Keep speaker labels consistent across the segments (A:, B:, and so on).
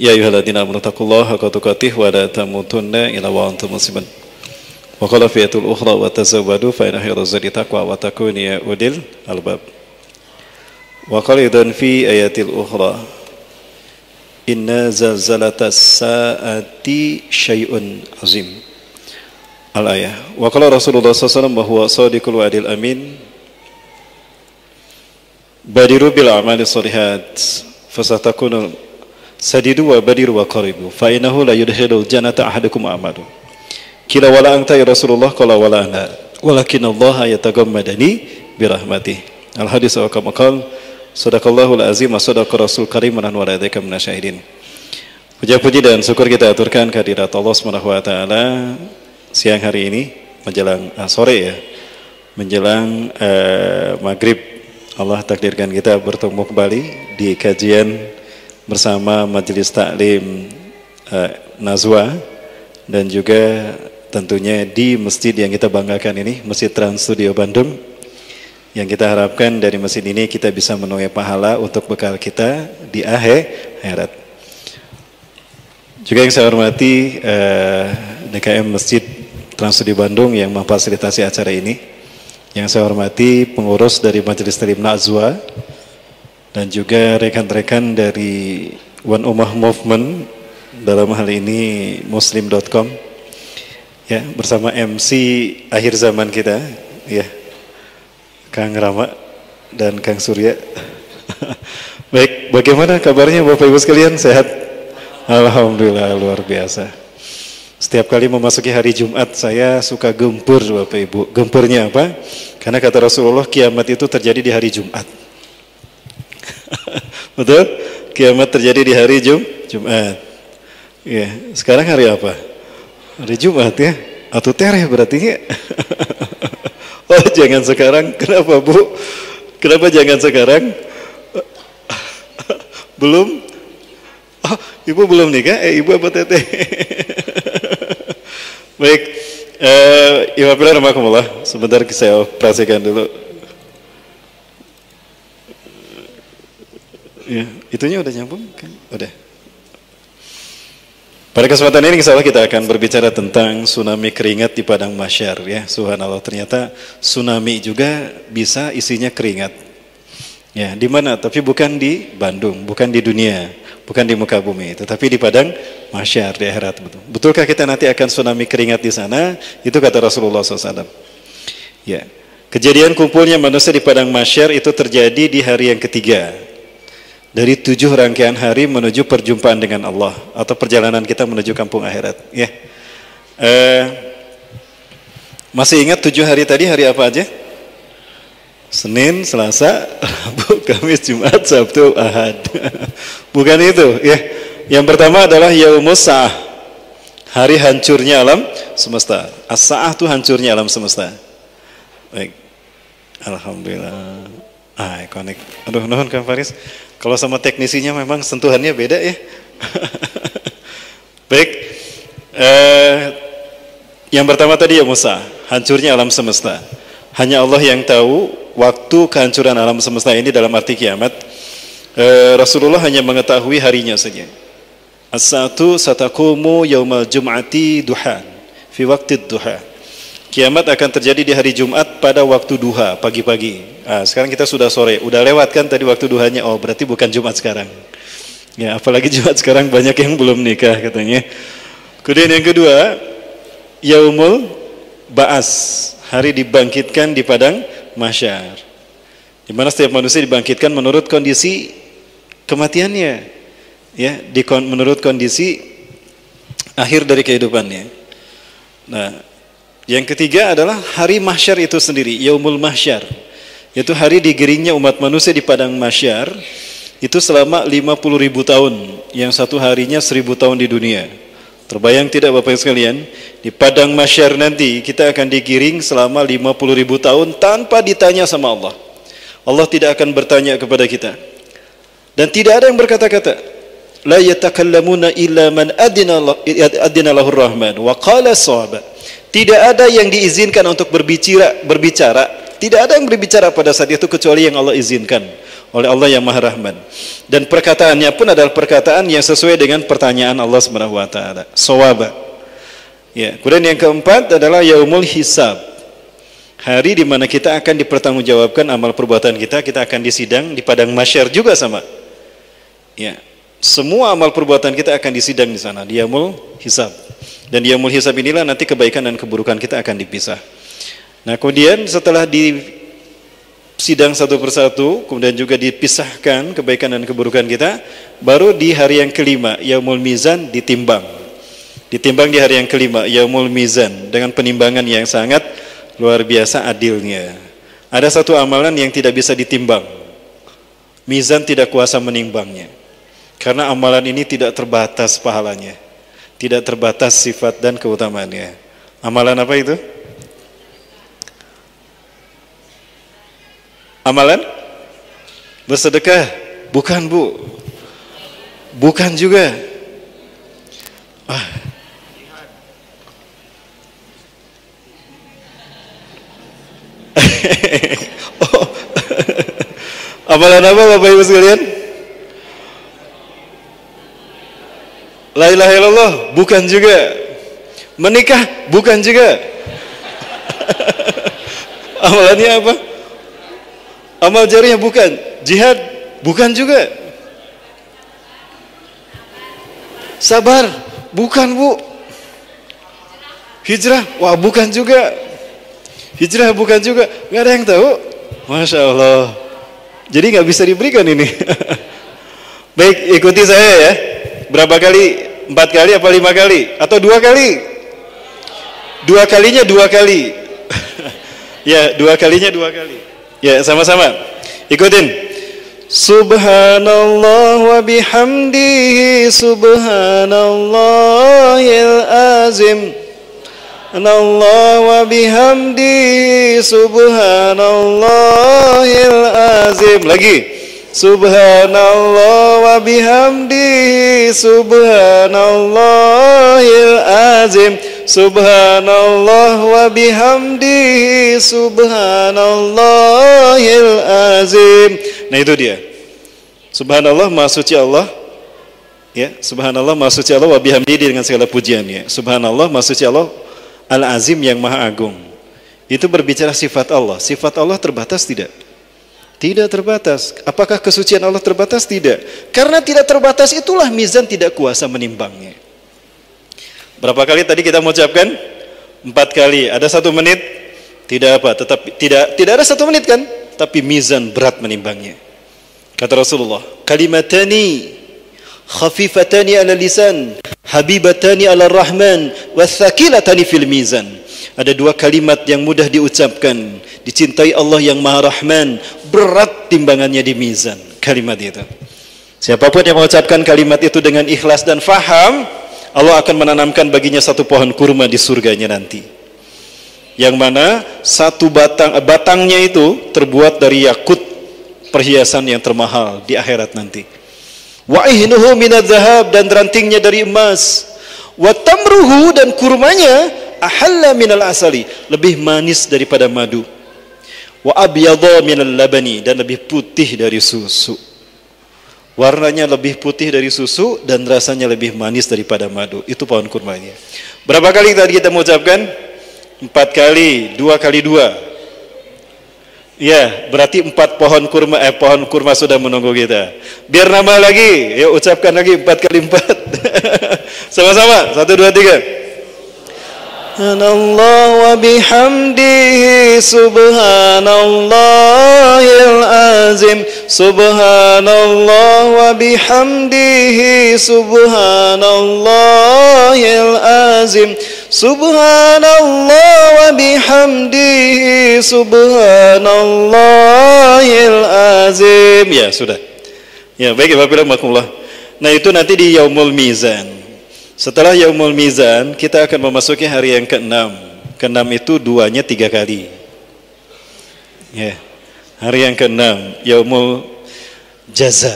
A: Ya ayyuhalladzina amanu taqullaha haqqa tuqatih wa la tamutunna illa wa antum muslimun. Wa qala fi ayatil ukhra wa tazawwadu fa inna khayra zadi taqwa wa takunu ya ulil albab. Wa qala idzan fi ayatil ukhra inna zalzalatas saati syai'un azim. Al-ayah. Wa qala Rasulullah sallallahu alaihi wasallam wa huwa shadiqul wa'dil amin. Badiru bil a'mali shalihat fasatakunu sadidu wa badiru wa qaribu fa innahu la yudkhilul jannata ahadukum a'malu. Kila wala anta ya Rasulullah qala wala ana walakin Allah yatagammadani bi rahmatih. Al hadis wa kama qala sadaqallahul azim wa sadaqa rasul karim wa la yadhika minasyahidin. Puji dan syukur kita aturkan kehadirat Allah Subhanahu wa taala siang hari ini menjelang sore ya. Menjelang maghrib Allah takdirkan kita bertemu kembali di kajian bersama Majelis Taklim Nazwa dan juga tentunya di masjid yang kita banggakan ini, Masjid Trans Studio Bandung, yang kita harapkan dari masjid ini kita bisa menuai pahala untuk bekal kita di akhirat. Juga yang saya hormati DKM Masjid Trans Studio Bandung yang memfasilitasi acara ini, yang saya hormati pengurus dari Majelis Taklim Nazwa dan juga rekan-rekan dari One Ummah Movement, dalam hal ini muslim.com ya, bersama MC akhir zaman kita ya, Kang Rama dan Kang Surya. Baik, bagaimana kabarnya Bapak Ibu sekalian, sehat? Alhamdulillah, luar biasa. Setiap kali memasuki hari Jumat saya suka gempur Bapak Ibu. Gempurnya apa? Karena kata Rasulullah kiamat itu terjadi di hari Jumat. Betul? Kiamat terjadi di hari Jumat. Ya, sekarang hari apa? Hari Jumat ya? Atau tereh berarti ya? Oh, jangan sekarang. Kenapa Bu? Kenapa jangan sekarang? Belum? Oh, Ibu belum nikah? Ibu apa teteh? Baik, Ibu Rahmatullah, sebentar saya operasikan dulu. Ya, itunya udah nyambung kan? Udah. Pada kesempatan ini insyaallah kita akan berbicara tentang tsunami keringat di padang mahsyar ya. Subhanallah, ternyata tsunami juga bisa isinya keringat. Ya, di mana? Tapi bukan di Bandung, bukan di dunia, bukan di muka bumi, tetapi di padang mahsyar di akhirat. Betulkah kita nanti akan tsunami keringat di sana? Itu kata Rasulullah SAW. Ya, kejadian kumpulnya manusia di padang mahsyar itu terjadi di hari yang ketiga dari 7 rangkaian hari menuju perjumpaan dengan Allah atau perjalanan kita menuju kampung akhirat ya. Masih ingat 7 hari tadi hari apa aja? Senin, Selasa, Rabu, Kamis, Jumat, Sabtu, Ahad. Bukan itu ya. Yang pertama adalah Yaumus Sa'ah, hari hancurnya alam semesta. As-Sa'ah itu hancurnya alam semesta. Baik, alhamdulillah. Connect. Aduh, nuhun Kang Faris. Kalau sama teknisinya memang sentuhannya beda ya. Baik, yang pertama tadi ya Musa, hancurnya alam semesta. Hanya Allah yang tahu waktu kehancuran alam semesta ini dalam arti kiamat. Rasulullah hanya mengetahui harinya saja. As-saatu sataqumu yaumal jum'ati duhan, fi waqtid duha. Kiamat akan terjadi di hari Jumat pada waktu duha, pagi-pagi. Sekarang kita sudah sore, udah lewat kan tadi waktu duhanya. Oh, berarti bukan Jumat sekarang. Ya, apalagi Jumat sekarang banyak yang belum nikah katanya. Kemudian yang kedua, Yaumul Ba'as, hari dibangkitkan di padang mahsyar. Di mana setiap manusia dibangkitkan menurut kondisi kematiannya. Ya, menurut kondisi akhir dari kehidupannya. Nah, yang ketiga adalah hari mahsyar itu sendiri, Yaumul Mahsyar. Yaitu hari digiringnya umat manusia di padang mahsyar itu selama 50.000 tahun, yang satu harinya 1.000 tahun di dunia. Terbayang tidak Bapak Ibu sekalian, di padang mahsyar nanti kita akan digiring selama 50.000 tahun tanpa ditanya sama Allah. Allah tidak akan bertanya kepada kita. Dan tidak ada yang berkata-kata. La yatakallamuna illa man adina lahur rahman wa qala shawaba. Tidak ada yang diizinkan untuk berbicara. Tidak ada yang berbicara pada saat itu kecuali yang Allah izinkan. oleh Allah yang Maha Rahman. Dan perkataannya pun adalah perkataan yang sesuai dengan pertanyaan Allah Subhanahu wa taala. Shawaba. Ya, kemudian yang keempat adalah yaumul hisab. Hari di mana kita akan dipertanggungjawabkan amal perbuatan kita, kita akan disidang di padang mahsyar juga sama. Ya. Semua amal perbuatan kita akan disidang di sana, di yaumul hisab. Dan di yaumul hisab inilah nanti kebaikan dan keburukan kita akan dipisah. Nah, kemudian setelah di sidang satu persatu, kemudian juga dipisahkan kebaikan dan keburukan kita, baru di hari yang kelima, yaumul mizan, ditimbang. Ditimbang di hari yang kelima, yaumul mizan, dengan penimbangan yang sangat luar biasa adilnya. Ada satu amalan yang tidak bisa ditimbang. Mizan tidak kuasa menimbangnya. Karena amalan ini tidak terbatas pahalanya. Tidak terbatas sifat dan keutamaannya. Amalan apa itu? Amalan? Bersedekah? Bukan, Bu. Bukan juga. Oh. Amalan apa Bapak Ibu sekalian? La ilaha illallah? Bukan juga. Menikah? Bukan juga. Amalannya apa? Amal jariah bukan. Jihad? Bukan juga. Sabar? Bukan, Bu. Hijrah? Wah, bukan juga. Hijrah bukan juga. Nggak ada yang tahu. Masya Allah. Jadi nggak bisa diberikan ini. Baik, ikuti saya ya. Berapa kali? 4 kali apa 5 kali? Atau 2 kali? 2 kalinya 2 kali. Ya, 2 kalinya 2 kali. Ya, sama-sama. Ikutin. Subhanallah wa bihamdihi subhanallahil azim. Subhanallah wa bihamdihi subhanallahil azim. Lagi. Subhanallah wa bihamdihi subhanallahil azim. Subhanallah wa bihamdihi subhanallahil azim. Nah, itu dia. Subhanallah, maha suci Allah. Ya, subhanallah, maha suci Allah, wa bihamdihi, dengan segala pujiannya. Subhanallah, maha suci Allah, Al-Azim, yang maha agung. Itu berbicara sifat Allah. Sifat Allah terbatas tidak? Tidak terbatas. Apakah kesucian Allah terbatas? Tidak. Karena tidak terbatas itulah mizan tidak kuasa menimbangnya. Berapa kali tadi kita mengucapkan? 4 kali. Ada 1 menit? Tidak apa, tetapi tidak ada 1 menit kan? Tapi mizan berat menimbangnya. Kata Rasulullah, kalimatani khafifatani ala lisan, habibatani ala rahman, wathaqilatani fil mizan. Ada 2 kalimat yang mudah diucapkan, dicintai Allah yang Maha Rahman, berat timbangannya di mizan. Kalimat itu. Siapapun yang mengucapkan kalimat itu dengan ikhlas dan faham, Allah akan menanamkan baginya 1 pohon kurma di surganya nanti. Yang mana 1 batangnya itu terbuat dari yakut, perhiasan yang termahal di akhirat nanti. Wa ihnuhu minadz zahab, dan rantingnya dari emas. Wa tamruhu, dan kurmanya ahalla minal asali, lebih manis daripada madu. Wa abyadha minal labani, dan lebih putih dari susu. Warnanya lebih putih dari susu dan rasanya lebih manis daripada madu. Itu pohon kurmanya. Berapa kali tadi kita mengucapkan? 4 kali, 2 kali 2. Ya, berarti 4 pohon kurma sudah menunggu kita. Biar nambah lagi, yuk ucapkan lagi 4 kali 4. Sama-sama, 1, 2, 3. Subhanallah wa bihamdihi subhanallahil azim. Subhanallah wa bihamdihi subhanallahil azim. Subhanallah wa bihamdihi subhanallahil azim. Ya, sudah. Ya, baik Bapak Ibu rahimakumullah. Nah, itu nanti di yaumul mizan. Setelah yaumul mizan, kita akan memasuki hari yang ke-6. Ke-6 itu 2-nya 3 kali. Ya. Hari yang ke-6, yaumul jaza,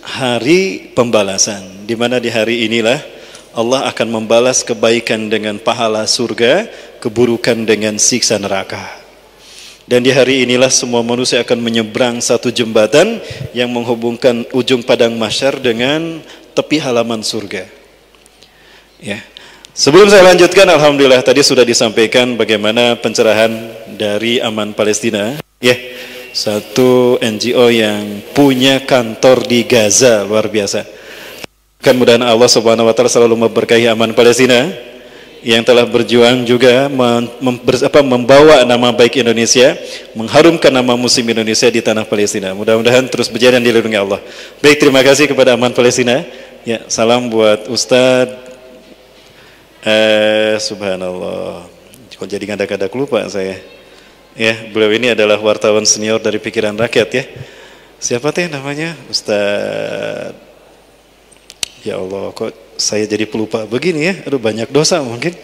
A: hari pembalasan, di mana di hari inilah Allah akan membalas kebaikan dengan pahala surga, keburukan dengan siksa neraka. Dan di hari inilah semua manusia akan menyeberang satu jembatan yang menghubungkan ujung padang mahsyar dengan tepi halaman surga. Ya. Sebelum saya lanjutkan, alhamdulillah tadi sudah disampaikan bagaimana pencerahan dari Aman Palestina. Ya, satu NGO yang punya kantor di Gaza, luar biasa. Mudah-mudahan Allah Subhanahu wa taala selalu memberkahi Aman Palestina yang telah berjuang juga membawa nama baik Indonesia, mengharumkan nama muslim Indonesia di tanah Palestina. Mudah-mudahan terus berjalan dilindungi Allah. Baik, terima kasih kepada Aman Palestina. Ya, salam buat Ustadz. Subhanallah. Kok jadi ngadak-ngadak lupa saya. Ya, beliau ini adalah wartawan senior dari Pikiran Rakyat ya. Siapa teh namanya? Ustadz. Ya Allah, kok saya jadi pelupa begini ya? Aduh, banyak dosa mungkin.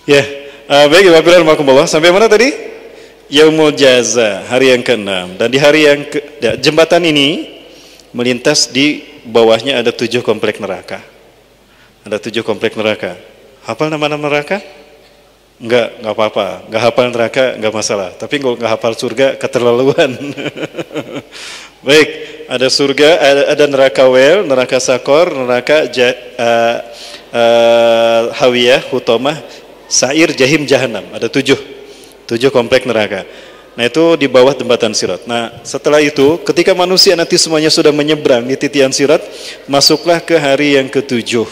A: Ya, baik Bapak Ibu rahimakumullah. Sampai mana tadi? Yaumul Jaza, hari yang ke-6. Dan di hari yang jembatan ini melintas di bawahnya ada 7 komplek neraka. Ada 7 komplek neraka. Hafal nama-nama neraka? Enggak apa-apa. Enggak hafal neraka, enggak masalah. Tapi kalau enggak hafal surga, keterlaluan. Baik, ada surga, ada neraka Wel, neraka Sakor, neraka Hawiyah, Hutomah, Sa'ir, Jahim, Jahannam. Ada 7 komplek neraka. Nah, itu di bawah jembatan Sirat. Nah, setelah itu, ketika manusia nanti semuanya sudah menyeberang di titian Sirat, masuklah ke hari yang ke-7,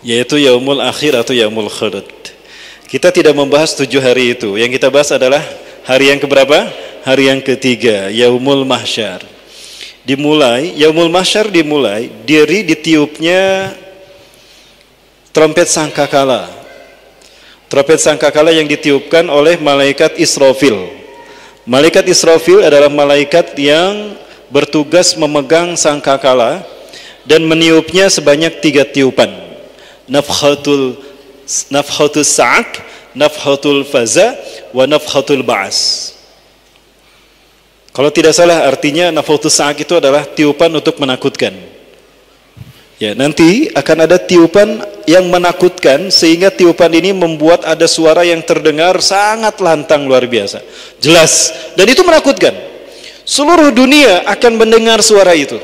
A: yaitu Yaumul Akhir atau Yaumul Khulud. Kita tidak membahas 7 hari itu. Yang kita bahas adalah hari yang keberapa? Hari yang ketiga, Yaumul Mahsyar. Yaumul Mahsyar dimulai dari ditiupnya trompet sangkakala. Trompet sangkakala yang ditiupkan oleh malaikat Israfil. Malaikat Israfil adalah malaikat yang bertugas memegang sangkakala dan meniupnya sebanyak 3 tiupan. Nafhatul sa'ak, nafhatul faza, wa nafhatul ba'as. Kalau tidak salah artinya nafhatus sa'ak itu adalah tiupan untuk menakutkan. Ya, nanti akan ada tiupan yang menakutkan sehingga tiupan ini membuat ada suara yang terdengar sangat lantang luar biasa. Jelas, dan itu menakutkan. Seluruh dunia akan mendengar suara itu.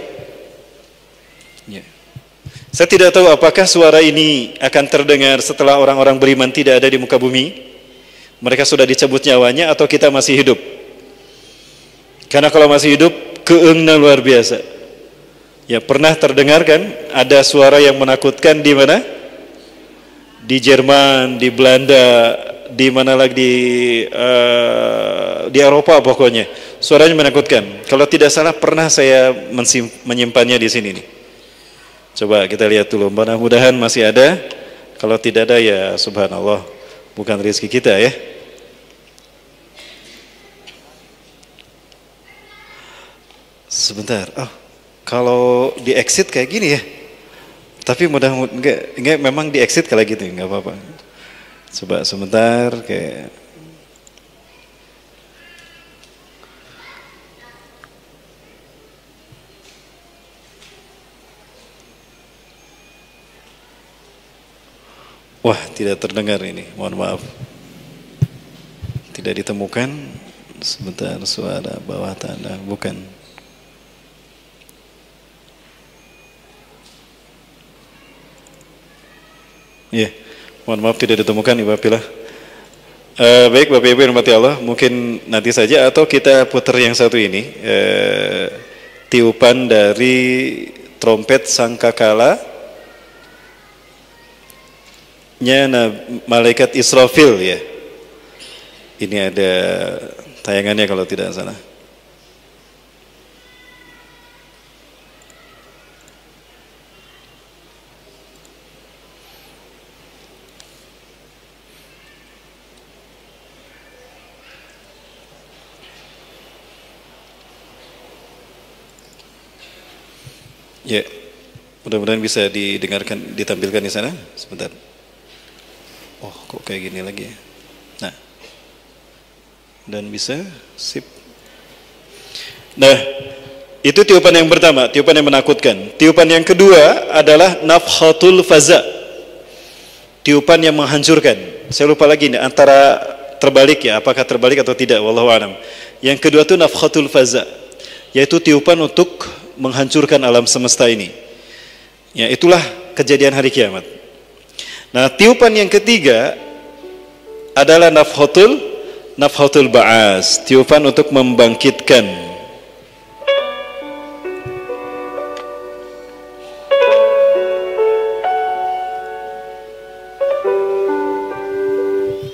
A: Ya. Saya tidak tahu apakah suara ini akan terdengar setelah orang-orang beriman tidak ada di muka bumi. Mereka sudah dicabut nyawanya atau kita masih hidup. Karena kalau masih hidup, keengna luar biasa. Ya, pernah terdengar kan ada suara yang menakutkan di mana? Di Jerman, di Belanda, di mana lagi di Eropa pokoknya. Suaranya menakutkan. Kalau tidak salah pernah saya menyimpannya di sini nih. Coba kita lihat dulu. Mudah-mudahan masih ada. Kalau tidak ada ya subhanallah, bukan rezeki kita ya. Sebentar. Oh, kalau di exit kayak gini ya. Tapi mudah-mudahan enggak memang di exit kalau gitu enggak apa-apa. Coba sebentar kayak wah, tidak terdengar ini. Mohon maaf. Tidak ditemukan. Sebentar, suara bawah tanda bukan. Ya, mohon maaf tidak ditemukan Ibu Apilah. Baik Bapak Ibu yang dirahmati Allah, mungkin nanti saja atau kita putar yang satu ini, tiupan dari trompet sangkakala nya malaikat Israfil ya. Ini ada tayangannya kalau tidak salah. Ya, mudah-mudahan bisa didengarkan, ditampilkan di sana. Sebentar. Oh, kok kayak gini lagi ya? Nah, dan bisa, sip. Nah, itu tiupan yang pertama, tiupan yang menakutkan. Tiupan yang kedua adalah nafhatul faza, tiupan yang menghancurkan. Saya lupa lagi nih, antara terbalik ya, apakah terbalik atau tidak, wallahu alam. Yang kedua itu nafkhatul faza, yaitu tiupan untuk menghancurkan alam semesta ini. Ya, itulah kejadian hari kiamat. Nah, tiupan yang ketiga adalah nafkhatul ba'as, tiupan untuk membangkitkan.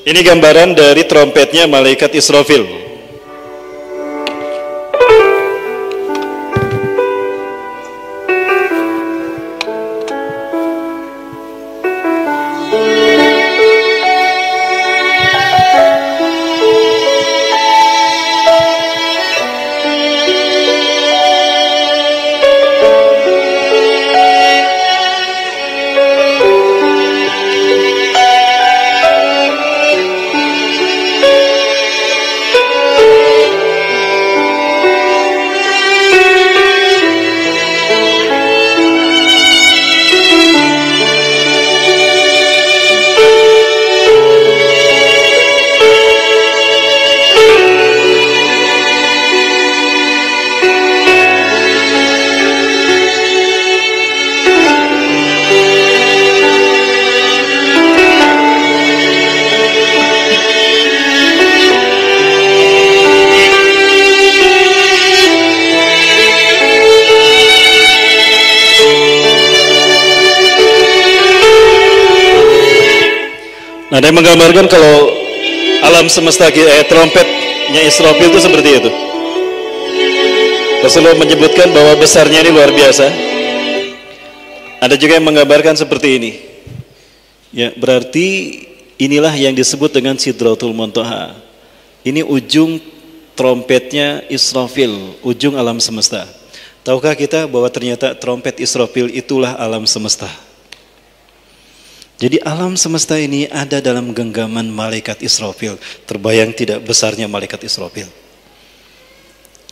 A: Ini gambaran dari trompetnya malaikat Israfil. Nah, dia menggambarkan kalau alam semesta trompetnya Israfil itu seperti itu. Rasulullah menyebutkan bahwa besarnya ini luar biasa. Ada juga yang menggambarkan seperti ini. Ya, berarti inilah yang disebut dengan Sidratul Muntaha. Ini ujung trompetnya Israfil, ujung alam semesta. Tahukah kita bahwa ternyata trompet Israfil itulah alam semesta? Jadi alam semesta ini ada dalam genggaman malaikat Israfil. Terbayang tidak besarnya malaikat Israfil?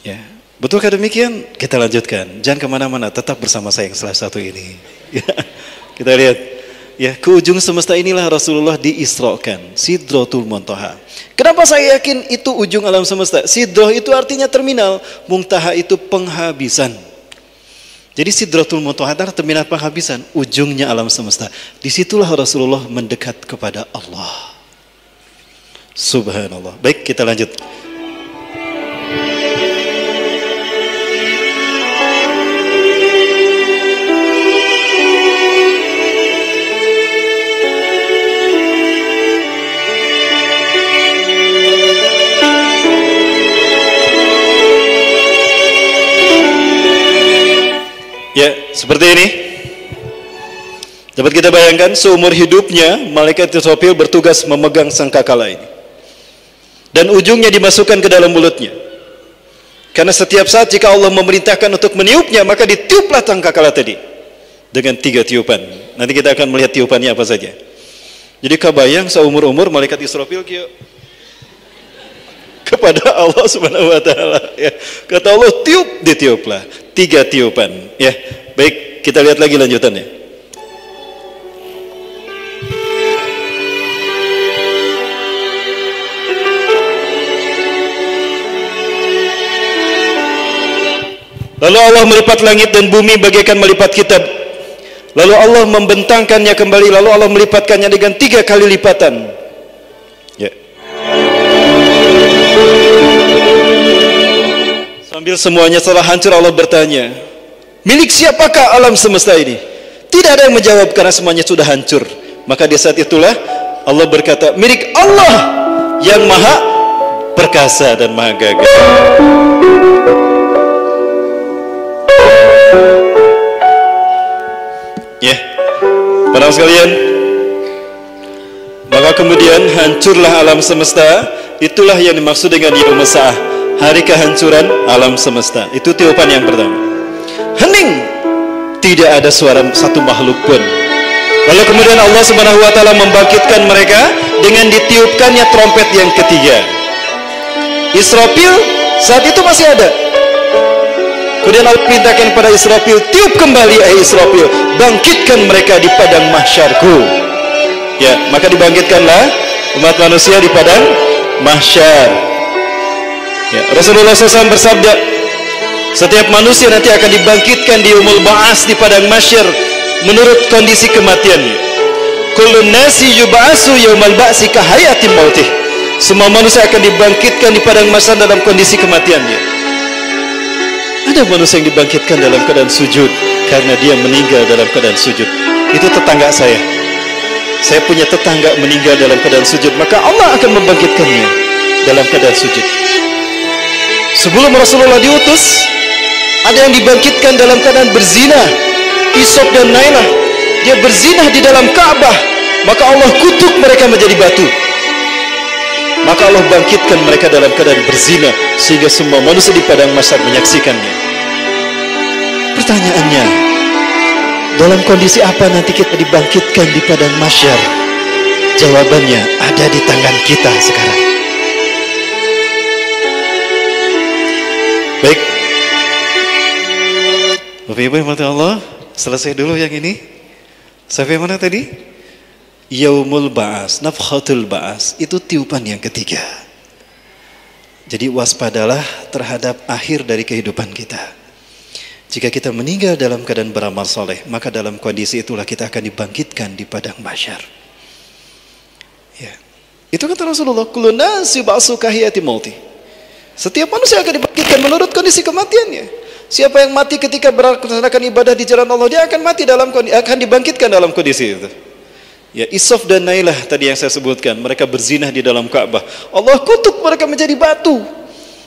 A: Ya, betulkah demikian? Kita lanjutkan. Jangan kemana-mana, tetap bersama saya yang salah satu ini. Ya, kita lihat. Ya, ke ujung semesta inilah Rasulullah diisrokan, Sidratul Muntaha. Kenapa saya yakin itu ujung alam semesta? Sidrah itu artinya terminal, Muntaha itu penghabisan. Jadi Sidratul Muntaha adalah terminal penghabisan, ujungnya alam semesta. Disitulah Rasulullah mendekat kepada Allah. Subhanallah. Baik, kita lanjut. Ya, seperti ini. Dapat kita bayangkan, seumur hidupnya malaikat Israfil bertugas memegang sangkakala ini. Dan ujungnya dimasukkan ke dalam mulutnya. Karena setiap saat jika Allah memerintahkan untuk meniupnya, maka ditiuplah sangkakala tadi. Dengan 3 tiupan. Nanti kita akan melihat tiupannya apa saja. Jadi kebayang seumur-umur malaikat Israfil kepada Allah Subhanahu wa taala, ya. Kata Allah, tiup, ditiuplah. 3 tiupan, ya. Baik, kita lihat lagi lanjutannya. Lalu Allah melipat langit dan bumi bagaikan melipat kitab. Lalu Allah membentangkannya kembali, lalu Allah melipatkannya dengan 3 kali lipatan. Ya. Sambil semuanya telah hancur, Allah bertanya, milik siapakah alam semesta ini? Tidak ada yang menjawab karena semuanya sudah hancur. Maka di saat itulah Allah berkata, milik Allah yang maha perkasa dan maha gagah. Ya, para sekalian, maka kemudian hancurlah alam semesta. Itulah yang dimaksud dengan Yaumul Sa'ah, hari kehancuran alam semesta. Itu tiupan yang pertama. Hening, tidak ada suara satu makhluk pun. Lalu kemudian Allah Subhanahu wa taala membangkitkan mereka dengan ditiupkannya trompet yang ketiga. Israfil saat itu masih ada. Kemudian Allah perintahkan pada Israfil, tiup kembali Israfil, bangkitkan mereka di padang mahsyarku. Ya, maka dibangkitkanlah umat manusia di padang mahsyar. Ya, Rasulullah SAW bersabda, setiap manusia nanti akan dibangkitkan di yaumul ba'ats, di padang mahsyar, menurut kondisi kematiannya. Kullun nasi yub'atsu yaumal ba'tsi ka hayatim mautih. Semua manusia akan dibangkitkan di padang mahsyar dalam kondisi kematiannya. Ada manusia yang dibangkitkan dalam keadaan sujud karena dia meninggal dalam keadaan sujud. Itu tetangga saya. Saya punya tetangga meninggal dalam keadaan sujud, maka Allah akan membangkitkannya dalam keadaan sujud. Sebelum Rasulullah diutus, ada yang dibangkitkan dalam keadaan berzina, Isop dan Nailah. Dia berzina di dalam Ka'bah, maka Allah kutuk mereka menjadi batu. Maka Allah bangkitkan mereka dalam keadaan berzina, sehingga semua manusia di padang mahsyar menyaksikannya. Pertanyaannya, dalam kondisi apa nanti kita dibangkitkan di padang mahsyar? Jawabannya ada di tangan kita sekarang. Baik, Bapak Ibu yang mati Allah, selesai dulu yang ini. Sampai mana tadi? Yaumul ba'ats, nafkhatul ba'ats, itu tiupan yang ketiga. Jadi waspadalah terhadap akhir dari kehidupan kita. Jika kita meninggal dalam keadaan beramal soleh, maka dalam kondisi itulah kita akan dibangkitkan di padang mahsyar. Ya. Itu kata Rasulullah, kullun nasi yub'atsu ka hayati mauti. Setiap manusia akan dibangkitkan menurut kondisi kematiannya. Siapa yang mati ketika melaksanakan ibadah di jalan Allah, dia akan mati akan dibangkitkan dalam kondisi itu. Ya, Isaf dan Nailah tadi yang saya sebutkan, mereka berzinah di dalam Ka'bah. Allah kutuk mereka menjadi batu.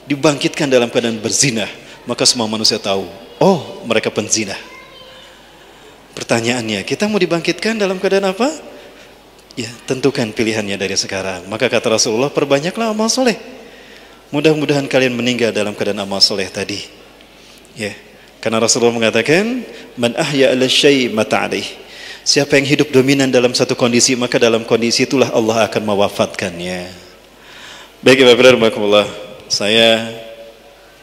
A: Dibangkitkan dalam keadaan berzinah, maka semua manusia tahu, oh, mereka penzina. Pertanyaannya, kita mau dibangkitkan dalam keadaan apa? Ya, tentukan pilihannya dari sekarang. Maka kata Rasulullah, perbanyaklah amal soleh. Mudah-mudahan kalian meninggal dalam keadaan amal soleh tadi. Ya, karena Rasulullah mengatakan, man ahya ala syai' mata alaih. Siapa yang hidup dominan dalam satu kondisi, maka dalam kondisi itulah Allah akan mewafatkannya. Baik, Bapak, saya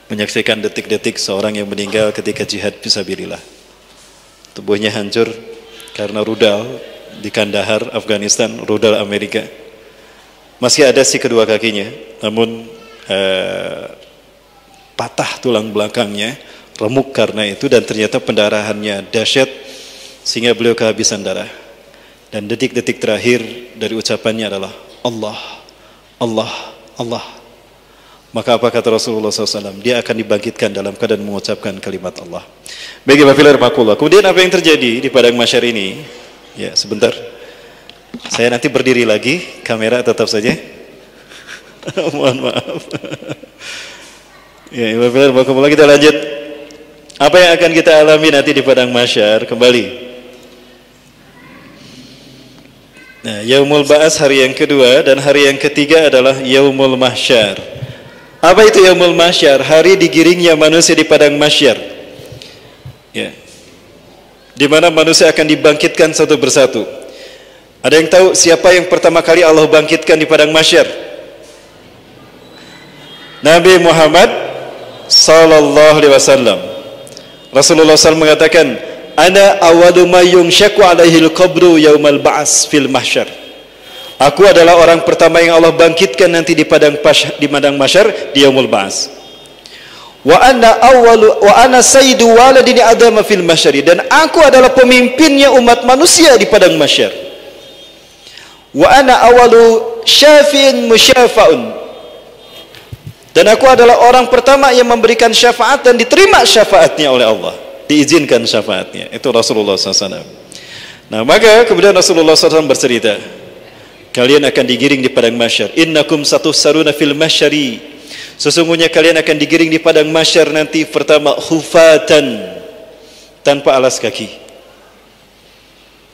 A: menyaksikan detik-detik seorang yang meninggal ketika jihad fisabilillah. Tubuhnya hancur karena rudal di Kandahar, Afghanistan, rudal Amerika. Masih ada si kedua kakinya, namun patah tulang belakangnya, remuk karena itu, dan ternyata pendarahannya dahsyat sehingga beliau kehabisan darah. Dan detik-detik terakhir dari ucapannya adalah Allah, Allah, Allah. Maka apa kata Rasulullah SAW? Dia akan dibangkitkan dalam keadaan mengucapkan kalimat Allah. Baik, kemudian apa yang terjadi di padang mahsyar ini? Ya, sebentar. Saya nanti berdiri lagi, kamera tetap saja. Mohon maaf. Ya, kita lanjut. Apa yang akan kita alami nanti di padang mahsyar? Kembali. Nah, Yaumul Ba'ats hari yang kedua, dan hari yang ketiga adalah Yaumul Mahsyar. Apa itu Yaumul Mahsyar? Hari digiringnya manusia di padang mahsyar. Ya. Di mana manusia akan dibangkitkan satu persatu. Ada yang tahu siapa yang pertama kali Allah bangkitkan di padang mahsyar? Nabi Muhammad sallallahu alaihi wasallam. Rasulullah SAW mengatakan, ana awwalu ma yunshaku alaihi al-qabru yaumal ba'ats fil mahsyar. Aku adalah orang pertama yang Allah bangkitkan nanti di padang mahsyar di yaumul ba'ats. Wa ana sayyidu waladini adama fil mahsyari, dan aku adalah pemimpinnya umat manusia di padang mahsyar. Wa ana awwalu syafi'in musyafa'un, dan aku adalah orang pertama yang memberikan syafaat dan diterima syafaatnya oleh Allah, diizinkan syafaatnya. Itu Rasulullah SAW. Nah, maka kemudian Rasulullah SAW bercerita, kalian akan digiring di padang mahsyar. Innakum satuhsaruna fil mahsyari. Sesungguhnya kalian akan digiring di padang mahsyar nanti pertama khufatan, tanpa alas kaki.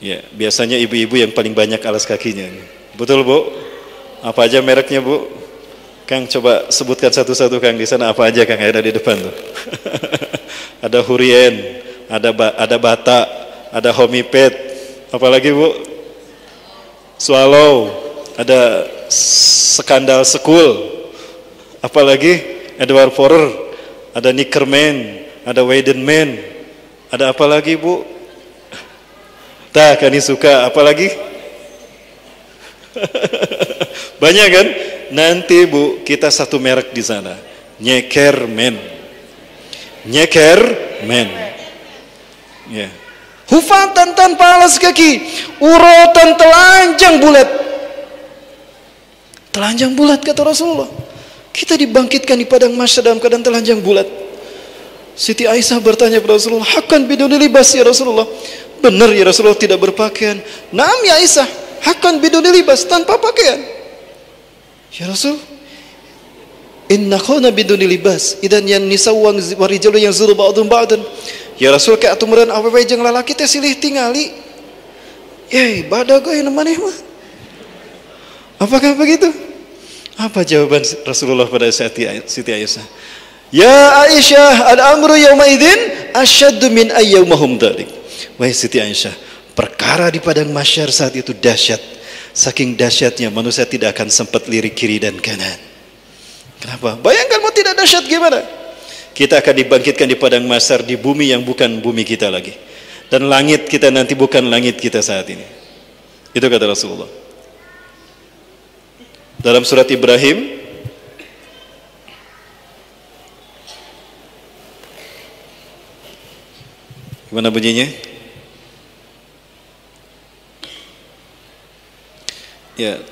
A: Ya, biasanya ibu-ibu yang paling banyak alas kakinya. Betul, Bu? Apa aja mereknya, Bu? Kang, coba sebutkan satu-satu, Kang, di sana apa aja, Kang, ada di depan tuh. Ada Hurien, ada Bata, ada Homipet, apalagi, Bu? Swallow, ada Skandal Sekul, apalagi Edward Forer, ada Nickerman, ada Weidenman, ada apa lagi, Bu? Kani suka, apalagi? Banyak kan? nanti Bu, kita satu merek di sana. Nyeker men. Nyeker men. Ya. Hufatan tanpa alas kaki, urutan telanjang bulat. Telanjang bulat kata Rasulullah. Kita dibangkitkan di padang mahsyar dalam keadaan telanjang bulat. Siti Aisyah bertanya kepada Rasulullah, "Hakan biduni libas ya Rasulullah?" Benar ya Rasulullah, tidak berpakaian. "Naam ya Aisyah, hakan biduni libas, tanpa pakaian." Ya Rasul, "Inna khuna biduni libas, idan yan nisa wa rijalu yang zuru ba'dhum ba'dan." Ya Rasul, kayak atumuran awewe jeung lalaki teh silih tingali. Badagoy na maneh mah. Apakah begitu? Apa jawaban Rasulullah pada Siti Aisyah? "Ya Aisyah, al-amru yawma idzin asyaddu min ayyamahum dzalik." Wahai Siti Aisyah, perkara di padang mahsyar saat itu dahsyat. Saking dahsyatnya manusia tidak akan sempat lirik kiri dan kanan. Kenapa? Bayangkan mau tidak dahsyat gimana? Kita akan dibangkitkan di padang mahsyar di bumi yang bukan bumi kita lagi. Dan langit kita nanti bukan langit kita saat ini. Itu kata Rasulullah. Dalam surat Ibrahim, gimana bunyinya? Ya,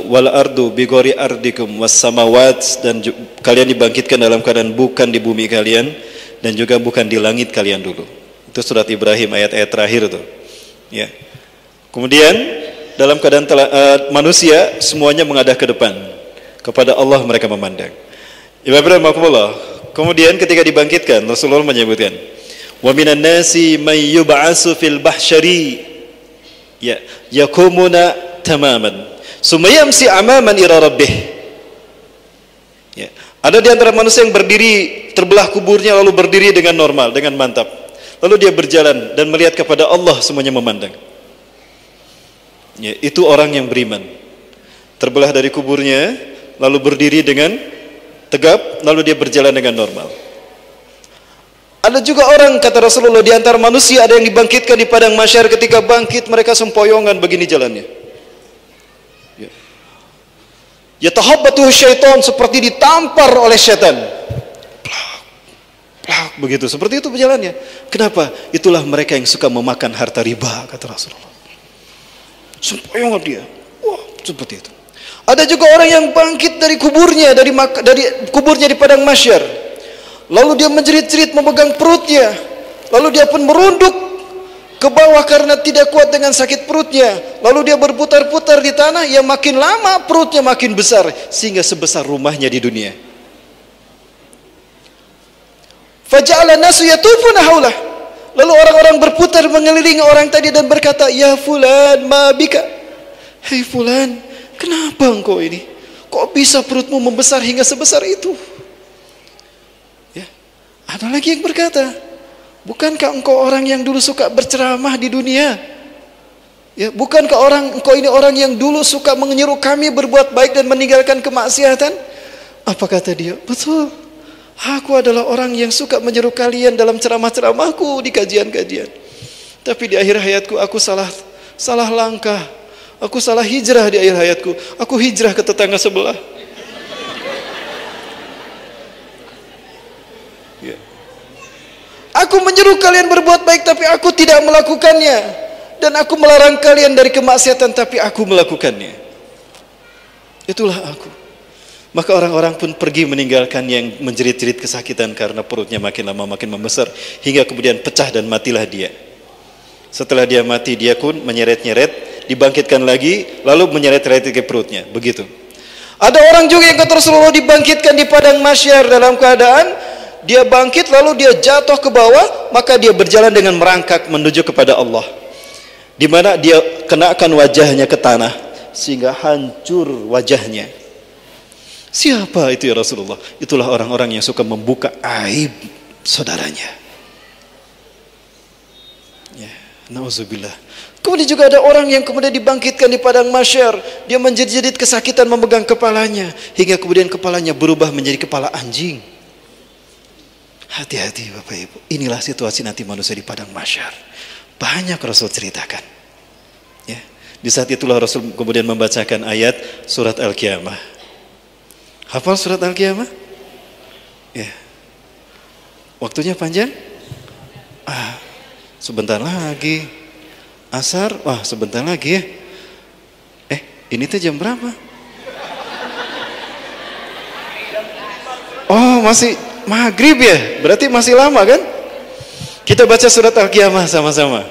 A: wal ardu bigori ardikum was samawat, dan kalian dibangkitkan dalam keadaan bukan di bumi kalian dan juga bukan di langit kalian dulu. Itu surat Ibrahim ayat-ayat terakhir itu. Ya. Kemudian dalam keadaan manusia semuanya menghadap ke depan kepada Allah, mereka memandang. Ibrahim rahimahullah. Kemudian ketika dibangkitkan, Rasulullah menyebutkan, "Wa minan nasi may yub'atsu fil bahsyari ya yakumuna tamaman summa yamsi amaman ila rabbih." Ya, ada di antara manusia yang berdiri terbelah kuburnya lalu berdiri dengan normal, dengan mantap. Lalu dia berjalan dan melihat kepada Allah, semuanya memandang. Ya, itu orang yang beriman. Terbelah dari kuburnya lalu berdiri dengan tegap, lalu dia berjalan dengan normal. Ada juga orang, kata Rasulullah, di antara manusia ada yang dibangkitkan di padang mahsyar, ketika bangkit mereka sempoyongan begini jalannya. Yatahabbatuhu syaitan, seperti ditampar oleh syaitan. Plak, begitu, seperti itu berjalannya. Kenapa? Itulah mereka yang suka memakan harta riba, kata Rasulullah. Sempoyongan dia. Wah, seperti itu. Ada juga orang yang bangkit dari kuburnya, dari kuburnya di padang mahsyar. Lalu dia menjerit-jerit memegang perutnya. Lalu dia pun merunduk ke bawah karena tidak kuat dengan sakit perutnya. Lalu dia berputar-putar di tanah, yang makin lama perutnya makin besar sehingga sebesar rumahnya di dunia. Faja'ala nasu yatufuna haulah. Lalu orang-orang berputar mengelilingi orang tadi dan berkata, "Ya fulan, ma bika?" "Hei fulan, kenapa engkau ini? Kok bisa perutmu membesar hingga sebesar itu?" Ya. Ada lagi yang berkata, "Bukankah engkau orang yang dulu suka berceramah di dunia? Ya, bukankah engkau ini orang yang dulu suka menyuruh kami berbuat baik dan meninggalkan kemaksiatan?" Apa kata dia? "Betul. Aku adalah orang yang suka menyuruh kalian dalam ceramah-ceramahku di kajian-kajian. Tapi di akhir hayatku aku salah langkah. Aku salah hijrah di akhir hayatku. Aku hijrah ke tetangga sebelah." Ya. "Aku menyuruh kalian berbuat baik tapi aku tidak melakukannya. Dan aku melarang kalian dari kemaksiatan tapi aku melakukannya. Itulah aku." Maka orang-orang pun pergi meninggalkan yang menjerit-jerit kesakitan karena perutnya makin lama makin membesar, hingga kemudian pecah dan matilah dia. Setelah dia mati, dia pun menyeret-nyeret, dibangkitkan lagi, lalu menyeret-nyeret ke perutnya. Begitu. Ada orang juga yang kata Rasulullah dibangkitkan di padang mahsyar dalam keadaan dia bangkit lalu dia jatuh ke bawah, maka dia berjalan dengan merangkak menuju kepada Allah, di mana dia kenakan wajahnya ke tanah sehingga hancur wajahnya. Siapa itu ya Rasulullah? Itulah orang-orang yang suka membuka aib saudaranya. Ya, nauzubillah. Kemudian juga ada orang yang kemudian dibangkitkan di padang mahsyar, dia menjerit-jerit kesakitan memegang kepalanya, hingga kemudian kepalanya berubah menjadi kepala anjing. Hati-hati Bapak Ibu, inilah situasi nanti manusia di padang mahsyar. Banyak Rasul ceritakan. Ya, di saat itulah Rasul kemudian membacakan ayat surat Al-Qiyamah. Hafal surat Al-Qiyamah? Ya. Waktunya panjang? Sebentar lagi. Asar, wah sebentar lagi ya. Ini tuh jam berapa? Oh, masih maghrib ya? Berarti masih lama kan? Kita baca surat Al-Qiyamah sama-sama.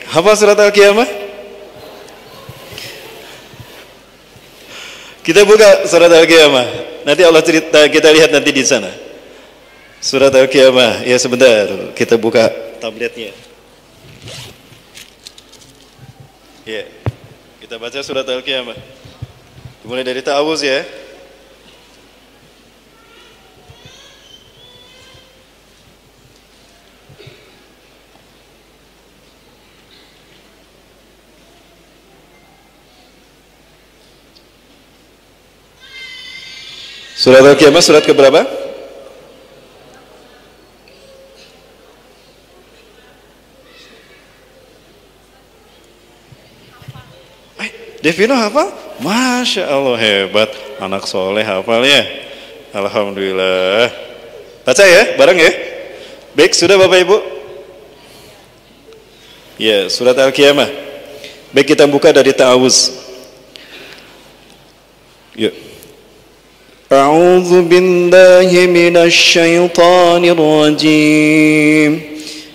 A: Hafal surat Al-Qiyamah? Kita buka surat Al-Qiyamah. Nanti Allah cerita, kita lihat nanti di sana. Surat Al-Qiyamah. Ya sebentar, kita buka tabletnya. Ya. Kita baca surat Al-Qiyamah. Dimulai dari ta'awuz ya. Surat Al-Qiyamah surat keberapa? Devino hafal? Masya Allah, hebat. Anak soleh hafalnya. Alhamdulillah. Baca ya, bareng ya. Baik, sudah Bapak Ibu? Ya, surat Al-Qiyamah. Baik, kita buka dari ta'awuz. Yuk. A'udzu billahi minasy syaithanir rajim.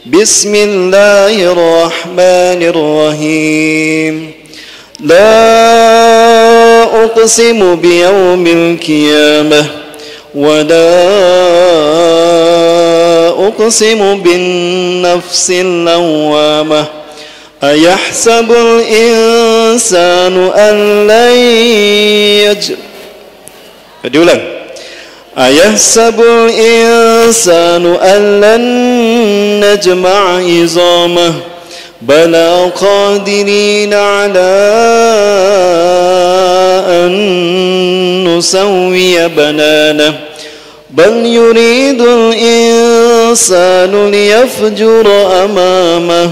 A: Bismillahirrahmanirrahim. لا أقسم بيوم القيامة ولا أقسم بالنفس اللوامة أيحسب الإنسان أن لن diulang. أيحسب الإنسان أن لن نجمع عظامه بلى قادرين على أن نسوي بنانه بل يريد الإنسان ليفجر أمامه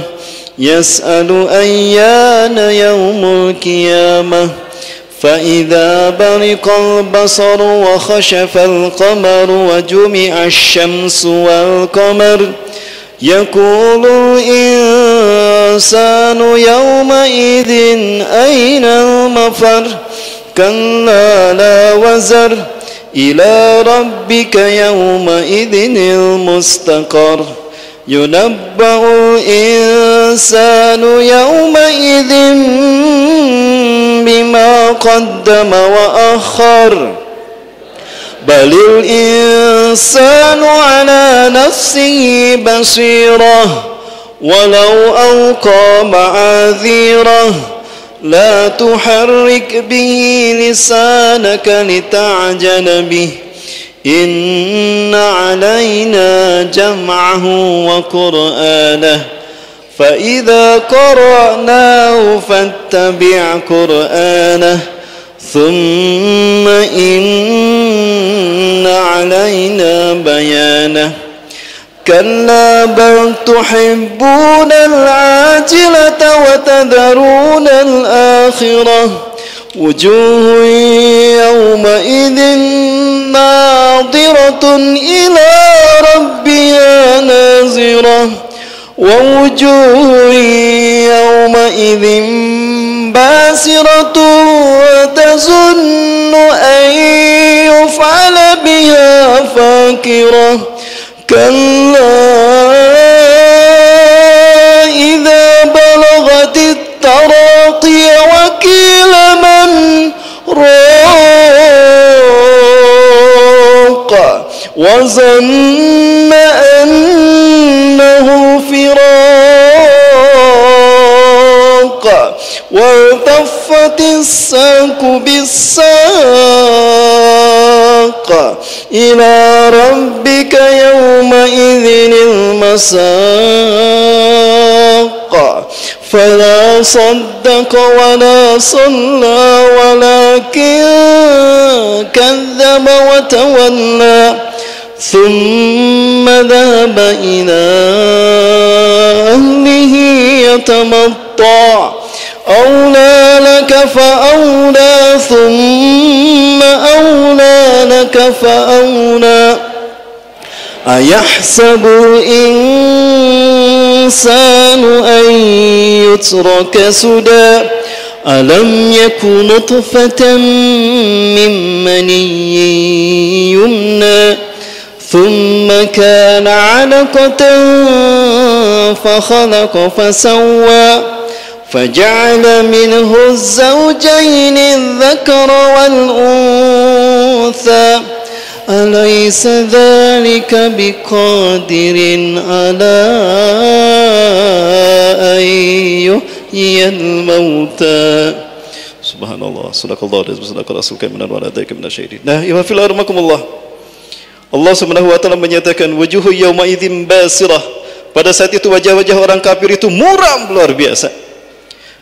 A: يسأل أيان يوم القيامة فإذا برق البصر وخشف القمر وجمع الشمس والقمر يقول الإنسان يومئذ أين المفر كلا لا وزر إلى ربك يومئذ المستقر ينبأ الإنسان يومئذ بما قدم وأخر بل الإنسان على نفسه بصيرة ولو ألقى معاذيره لا تحرك به لسانك لتعجل به إن علينا جمعه وقرآنه فإذا قرأناه فاتبع قرآنه ثم إن علينا بيانه كلا بل تحبون العاجلة وتذرون الآخرة وجوه يومئذ ناظرة إلى ربها ناظرة ووجوه يومئذ باسرة وتظن أن يفعل بها فاقرة كلا إذا بلغت التراقي وقيل من راق وظن أنه فراق والتفت الساق بالساق إلى ربك يومئذ المساق فلا صدق ولا صلى ولكن كذب وتولى ثم ذهب إلى أهله يتمطى أولى لك فأولى ثم أولى
B: فأدلك فأولى أيحسب الإنسان أن يترك سدى ألم يكن نطفة من مني يمنى ثم كان علقة فخلق فسوى فجعل منه الزوجين الذكر والأنثى أليس ذلك بقادر على أن يحيي الموتى. Subhanallah, sadaqallah dan sadaqal rasul kaminan wa ladaika minasyairin. Nah, ya fil armakumullah. Allah Subhanahu wa taala menyatakan wujuhu yauma idzin basirah. Pada saat itu wajah-wajah orang kafir itu muram luar biasa.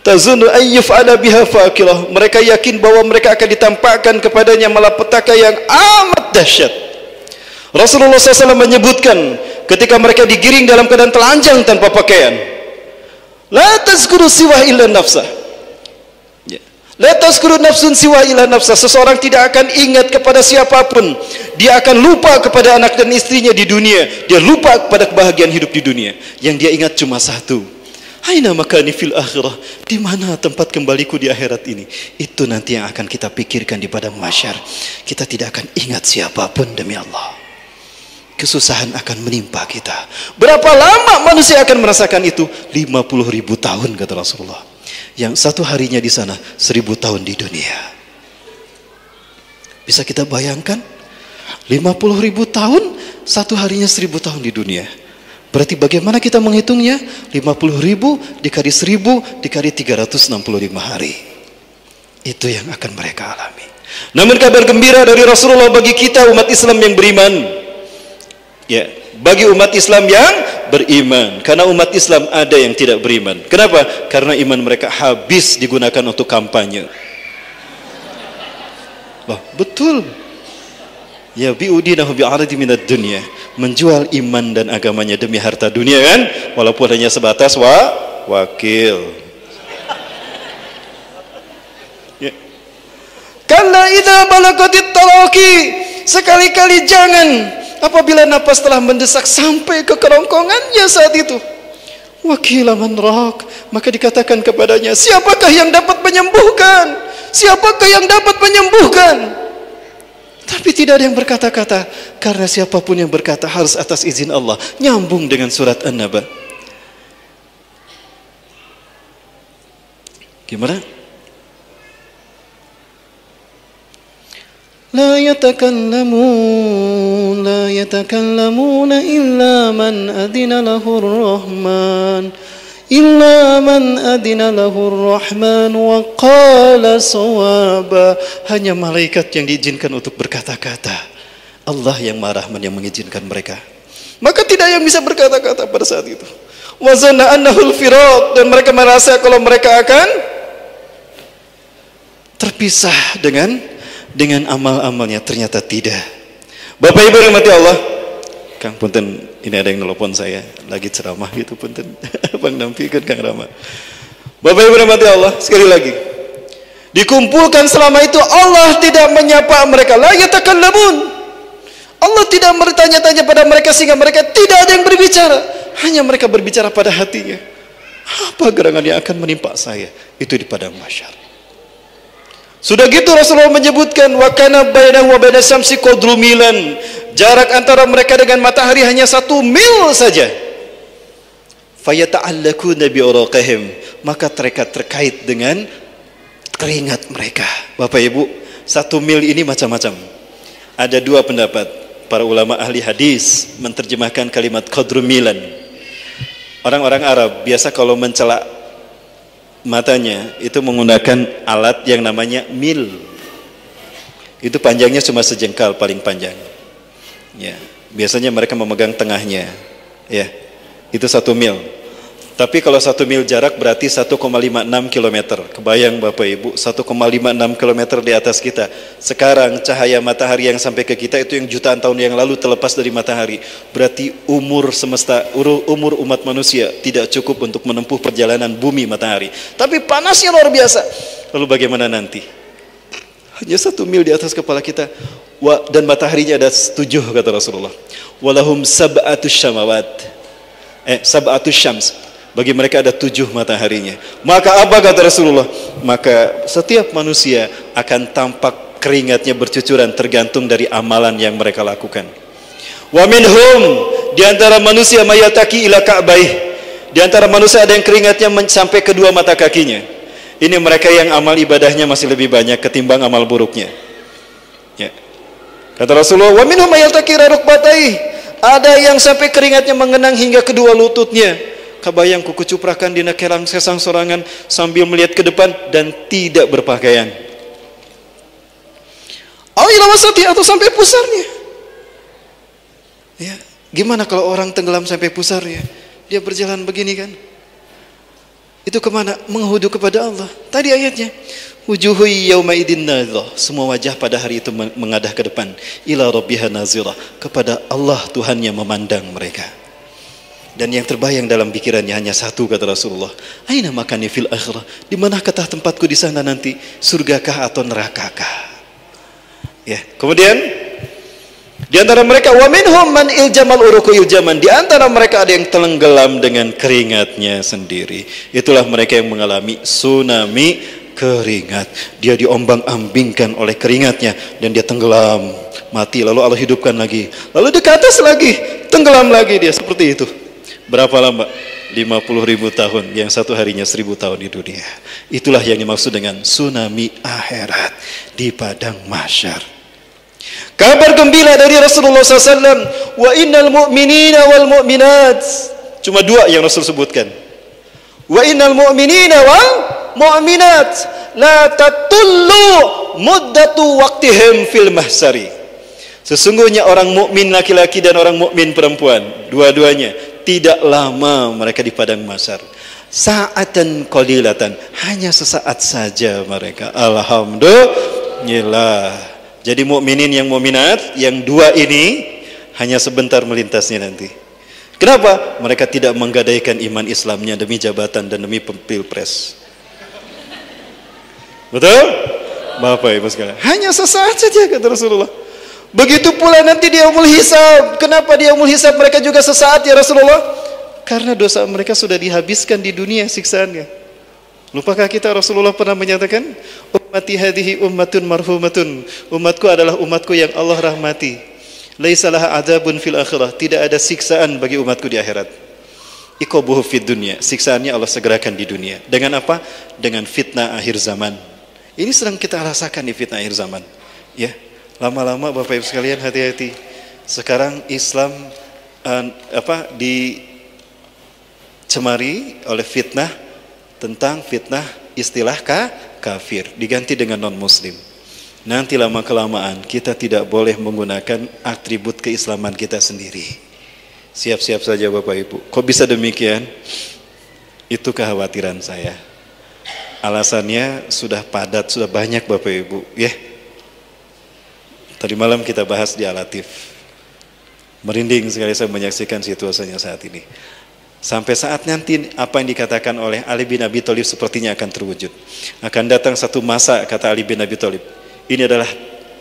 B: Tazunnu ayyuf'ala biha faqirah. Mereka yakin bahwa mereka akan ditampakkan kepadanya malapetaka yang amat dahsyat. Rasulullah SAW menyebutkan ketika mereka digiring dalam keadaan telanjang tanpa pakaian, la tazkuru siwa illa nafsah. La tazkuru nafsun siwa illa nafsah. Seseorang tidak akan ingat kepada siapapun. Dia akan lupa kepada anak dan istrinya di dunia. Dia lupa kepada kebahagiaan hidup di dunia. Yang dia ingat cuma satu. Aina makani fil akhirah. Di mana tempat kembaliku di akhirat ini? Itu nanti yang akan kita pikirkan di padang mahsyar. Kita tidak akan ingat siapapun demi Allah. Kesusahan akan menimpa kita. Berapa lama manusia akan merasakan itu? 50.000 tahun kata Rasulullah. Yang satu harinya di sana 1000 tahun di dunia. Bisa kita bayangkan 50.000 tahun, satu harinya 1000 tahun di dunia. Berarti bagaimana kita menghitungnya? 50.000 dikali 1000 dikali 365 hari. Itu yang akan mereka alami. Namun kabar gembira dari Rasulullah bagi kita umat Islam yang beriman. Ya, bagi umat Islam yang beriman. Karena umat Islam ada yang tidak beriman. Kenapa? Karena iman mereka habis digunakan untuk kampanye. Wah, betul. Ya bi'udinahu bi'aradi minad dunya. Menjual iman dan agamanya demi harta dunia kan? Walaupun hanya sebatas wakil. Ya. Kalla idza balagatit talaqi. Sekali-kali jangan apabila napas telah mendesak sampai ke kerongkongannya saat itu. Wakila man rak, maka dikatakan kepadanya, siapakah yang dapat menyembuhkan? Siapakah yang dapat menyembuhkan? Tapi tidak ada yang berkata-kata, karena siapapun yang berkata harus atas izin Allah. Nyambung dengan surat An-Naba. Gimana? La yatakallamuna illa man adina lahur rahman wa qala sawaba. Hanya malaikat yang diizinkan untuk berkata-kata. Allah yang Maha Rahman yang mengizinkan mereka. Maka tidak yang bisa berkata-kata pada saat itu. Wa zanna annahul firaq, dan mereka merasa kalau mereka akan terpisah dengan amal-amalnya. Ternyata tidak. Bapak Ibu rahmati Allah. Kang punten, ini ada yang nelpon saya lagi ceramah gitu punten. Bang nampikeun Kang Rama. Bapak Ibu rahmati Allah, sekali lagi. Dikumpulkan selama itu Allah tidak menyapa mereka. La yatakallamun. Allah tidak bertanya-tanya pada mereka sehingga mereka tidak ada yang berbicara. Hanya mereka berbicara pada hatinya. Apa gerangan yang akan menimpa saya? Itu di padang mahsyar. Sudah gitu Rasulullah menyebutkan wa kana bainahu wa bainas syamsi qadru milan. Jarak antara mereka dengan matahari hanya 1 mil saja. Fayata'allakuna bi uraqihim, maka mereka terkait dengan keringat mereka. Bapak Ibu, 1 mil ini macam-macam. Ada 2 pendapat. Para ulama ahli hadis menerjemahkan kalimat qadru milan. Orang-orang Arab biasa kalau mencela matanya itu menggunakan alat yang namanya mil. Itu panjangnya cuma sejengkal paling panjang. Ya, biasanya mereka memegang tengahnya. Ya, itu 1 mil. Tapi kalau 1 mil jarak berarti 1,56 km. Kebayang Bapak Ibu, 1,56 km di atas kita. Sekarang cahaya matahari yang sampai ke kita itu yang jutaan tahun yang lalu terlepas dari matahari. Berarti umur semesta, umur umat manusia tidak cukup untuk menempuh perjalanan bumi matahari. Tapi panasnya luar biasa. Lalu bagaimana nanti?
A: hanya 1 mil di atas kepala kita. Dan mataharinya ada 7 kata Rasulullah. Walahum sab'atus syamawat. Sab'atus syams. Bagi mereka ada 7 mataharinya. Maka apa kata Rasulullah? Maka setiap manusia akan tampak keringatnya bercucuran tergantung dari amalan yang mereka lakukan. Wa minhum, di antara manusia mayataki ila ka'baih. Di antara manusia ada yang keringatnya sampai kedua mata kakinya. Ini mereka yang amal ibadahnya masih lebih banyak ketimbang amal buruknya. Ya. Kata Rasulullah, wa minhum mayataki ila rukbatayhi. Ada yang sampai keringatnya mengenang hingga kedua lututnya. Kabayang kuku cuprakan dina kerang sesang sorangan sambil melihat ke depan dan tidak berpakaian. Awilawasati atau sampai pusarnya. Ya, gimana kalau orang tenggelam sampai pusarnya? Dia berjalan begini kan? Itu kemana? Menghudu kepada Allah. Tadi ayatnya. Wujuhu yawma idin nadhah. Semua wajah pada hari itu mengadah ke depan. Ila rabbiha nazirah. Kepada Allah Tuhannya memandang mereka. Dan yang terbayang dalam pikirannya hanya satu kata Rasulullah. Aina makani fil akhirah? Di manakah tempatku di sana nanti? Surgakah atau nerakakah? Ya. Kemudian di antara mereka wa minhum man iljamal uruku iljaman. Di antara mereka ada yang tenggelam dengan keringatnya sendiri. Itulah mereka yang mengalami tsunami keringat. Dia diombang-ambingkan oleh keringatnya dan dia tenggelam, mati, lalu Allah hidupkan lagi. Lalu di atas lagi, tenggelam lagi dia, seperti itu. Berapa lama? 50.000 tahun, yang satu harinya 1.000 tahun di dunia. Itulah yang dimaksud dengan tsunami akhirat di padang mahsyar. Kabar gembira dari Rasulullah SAW. Wa innal mu'minina wal mu'minat. Cuma 2 yang Rasul sebutkan. Wa innal mu'minina wal mu'minat la tatullu muddatu waqtihim fil mahsyari. Sesungguhnya orang mukmin laki-laki dan orang mukmin perempuan, dua-duanya tidak lama mereka di padang mahsyar. Sa'atan qalilatan, hanya sesaat saja mereka. Alhamdulillah. Jadi mukminin yang mukminat yang 2 ini hanya sebentar melintasnya nanti. Kenapa? Mereka tidak menggadaikan iman Islamnya demi jabatan dan demi pilpres. Betul? Bapak Ibu sekalian, hanya sesaat saja kata Rasulullah. Begitu pula nanti di yaumul hisab. Kenapa di yaumul hisab mereka juga sesaat ya Rasulullah? Karena dosa mereka sudah dihabiskan di dunia siksaannya. Lupakah kita Rasulullah pernah menyatakan, ummati hadhihi ummatun marhumatun. Umatku adalah umatku yang Allah rahmati. Laisa laha adzabun fil akhirah. Tidak ada siksaan bagi umatku di akhirat. Iqabuhu fid dunya. Siksaannya Allah segerakan di dunia. Dengan apa? Dengan fitnah akhir zaman. Ini sedang kita rasakan di fitnah akhir zaman. Ya. Lama-lama Bapak Ibu sekalian hati-hati. Sekarang Islam dicemari oleh fitnah tentang fitnah istilah kafir diganti dengan non muslim. Nanti lama-kelamaan kita tidak boleh menggunakan atribut keislaman kita sendiri. Siap-siap saja Bapak Ibu. Kok bisa demikian? Itu kekhawatiran saya. Alasannya sudah padat, sudah banyak Bapak Ibu, ya. Tadi malam kita bahas di Al-Latif. Merinding sekali saya menyaksikan situasinya saat ini. Sampai saat nanti apa yang dikatakan oleh Ali bin Abi Thalib sepertinya akan terwujud. Akan datang satu masa, kata Ali bin Abi Thalib. Ini adalah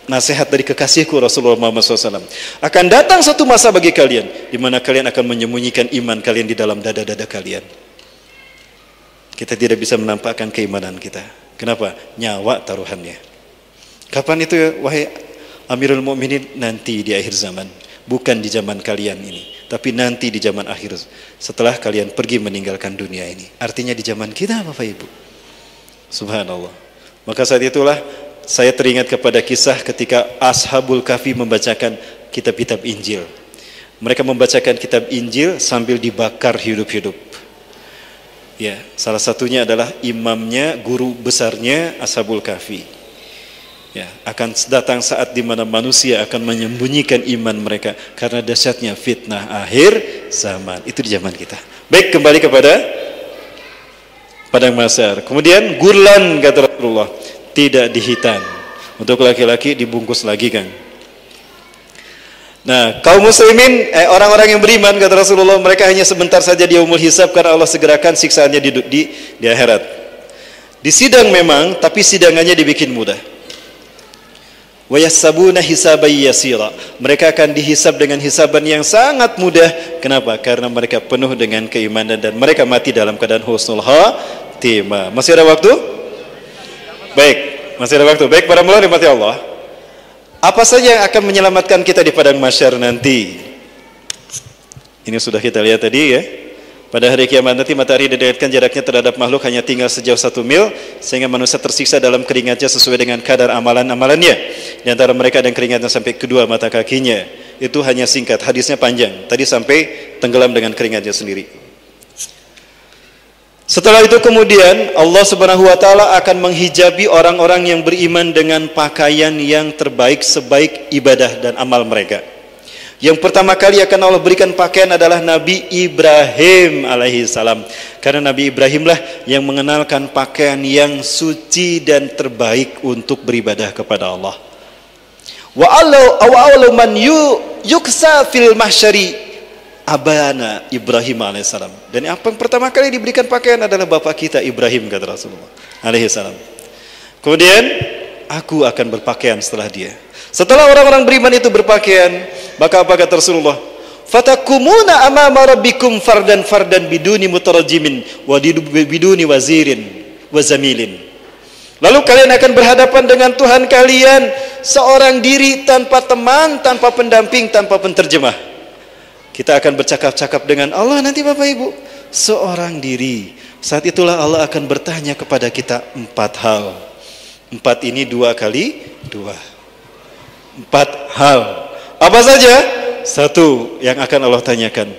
A: nasihat dari kekasihku Rasulullah Muhammad SAW. Akan datang satu masa bagi kalian, di mana kalian akan menyembunyikan iman kalian di dalam dada-dada kalian. Kita tidak bisa menampakkan keimanan kita. Kenapa? Nyawa taruhannya. Kapan itu ya, wahai Amirul Mukminin? Nanti di akhir zaman, bukan di zaman kalian ini, tapi nanti di zaman akhir, setelah kalian pergi meninggalkan dunia ini. Artinya di zaman kita Bapak Ibu. Subhanallah. Maka saat itulah saya teringat kepada kisah ketika Ashabul Kahfi membacakan kitab-kitab Injil. Mereka membacakan kitab Injil sambil dibakar hidup-hidup. Ya, salah satunya adalah imamnya, guru besarnya Ashabul Kahfi. Ya, akan datang saat di mana manusia akan menyembunyikan iman mereka karena dahsyatnya fitnah akhir zaman. Itu di zaman kita. Baik, kembali kepada padang mahsyar. Kemudian gurlan kata Rasulullah, tidak dihitan. Untuk laki-laki dibungkus lagi kan. Nah, kaum muslimin, orang-orang yang beriman kata Rasulullah, mereka hanya sebentar saja di yaumul hisab karena Allah segerakan siksaannya di akhirat. Di sidang memang, tapi sidangannya dibikin mudah. wa yahsabuna hisaban yasira. Mereka akan dihisab dengan hisaban yang sangat mudah. Kenapa? Karena mereka penuh dengan keimanan dan mereka mati dalam keadaan husnul khatimah. Masih ada waktu? Baik, masih ada waktu. Baik, para mulai dimati Allah. Apa saja yang akan menyelamatkan kita di padang mahsyar nanti? Ini sudah kita lihat tadi ya. Pada hari kiamat nanti matahari didekatkan jaraknya terhadap makhluk hanya tinggal sejauh 1 mil, sehingga manusia tersiksa dalam keringatnya sesuai dengan kadar amalan-amalannya. Di antara mereka ada yang keringatnya sampai kedua mata kakinya. Itu hanya singkat, hadisnya panjang. Tadi sampai tenggelam dengan keringatnya sendiri. Setelah itu kemudian Allah Subhanahu wa taala akan menghijabi orang-orang yang beriman dengan pakaian yang terbaik sebaik ibadah dan amal mereka. Yang pertama kali akan Allah berikan pakaian adalah Nabi Ibrahim alaihi salam. Karena Nabi Ibrahim lah yang mengenalkan pakaian yang suci dan terbaik untuk beribadah kepada Allah. Wa awwalu man yuksa fil mahsyari abana Ibrahim alaihi salam. Dan yang pertama kali diberikan pakaian adalah bapak kita Ibrahim, kata Rasulullah alaihi salam. Kemudian aku akan berpakaian setelah dia. Setelah orang-orang beriman itu berpakaian, maka apa kata Rasulullah? Fatakumuna amama rabbikum fardan biduni mutarajjimin wa biduni wazirin wa zamilin. Lalu kalian akan berhadapan dengan Tuhan kalian seorang diri, tanpa teman, tanpa pendamping, tanpa penterjemah. Kita akan bercakap-cakap dengan Allah nanti Bapak Ibu, seorang diri. Saat itulah Allah akan bertanya kepada kita 4 hal. 4 ini 2 kali 2. 4 hal. Apa saja? 1 yang akan Allah tanyakan.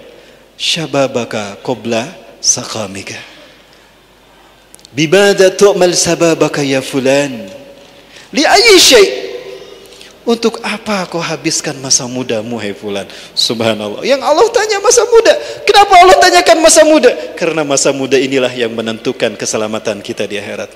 A: Syababaka qabla saqamika. Bimada tu'mal sababaka ya fulan? Li ayyi syai'? Untuk apa kau habiskan masa mudamu hai fulan? Subhanallah. Yang Allah tanya masa muda. Kenapa Allah tanyakan masa muda? Karena masa muda inilah yang menentukan keselamatan kita di akhirat.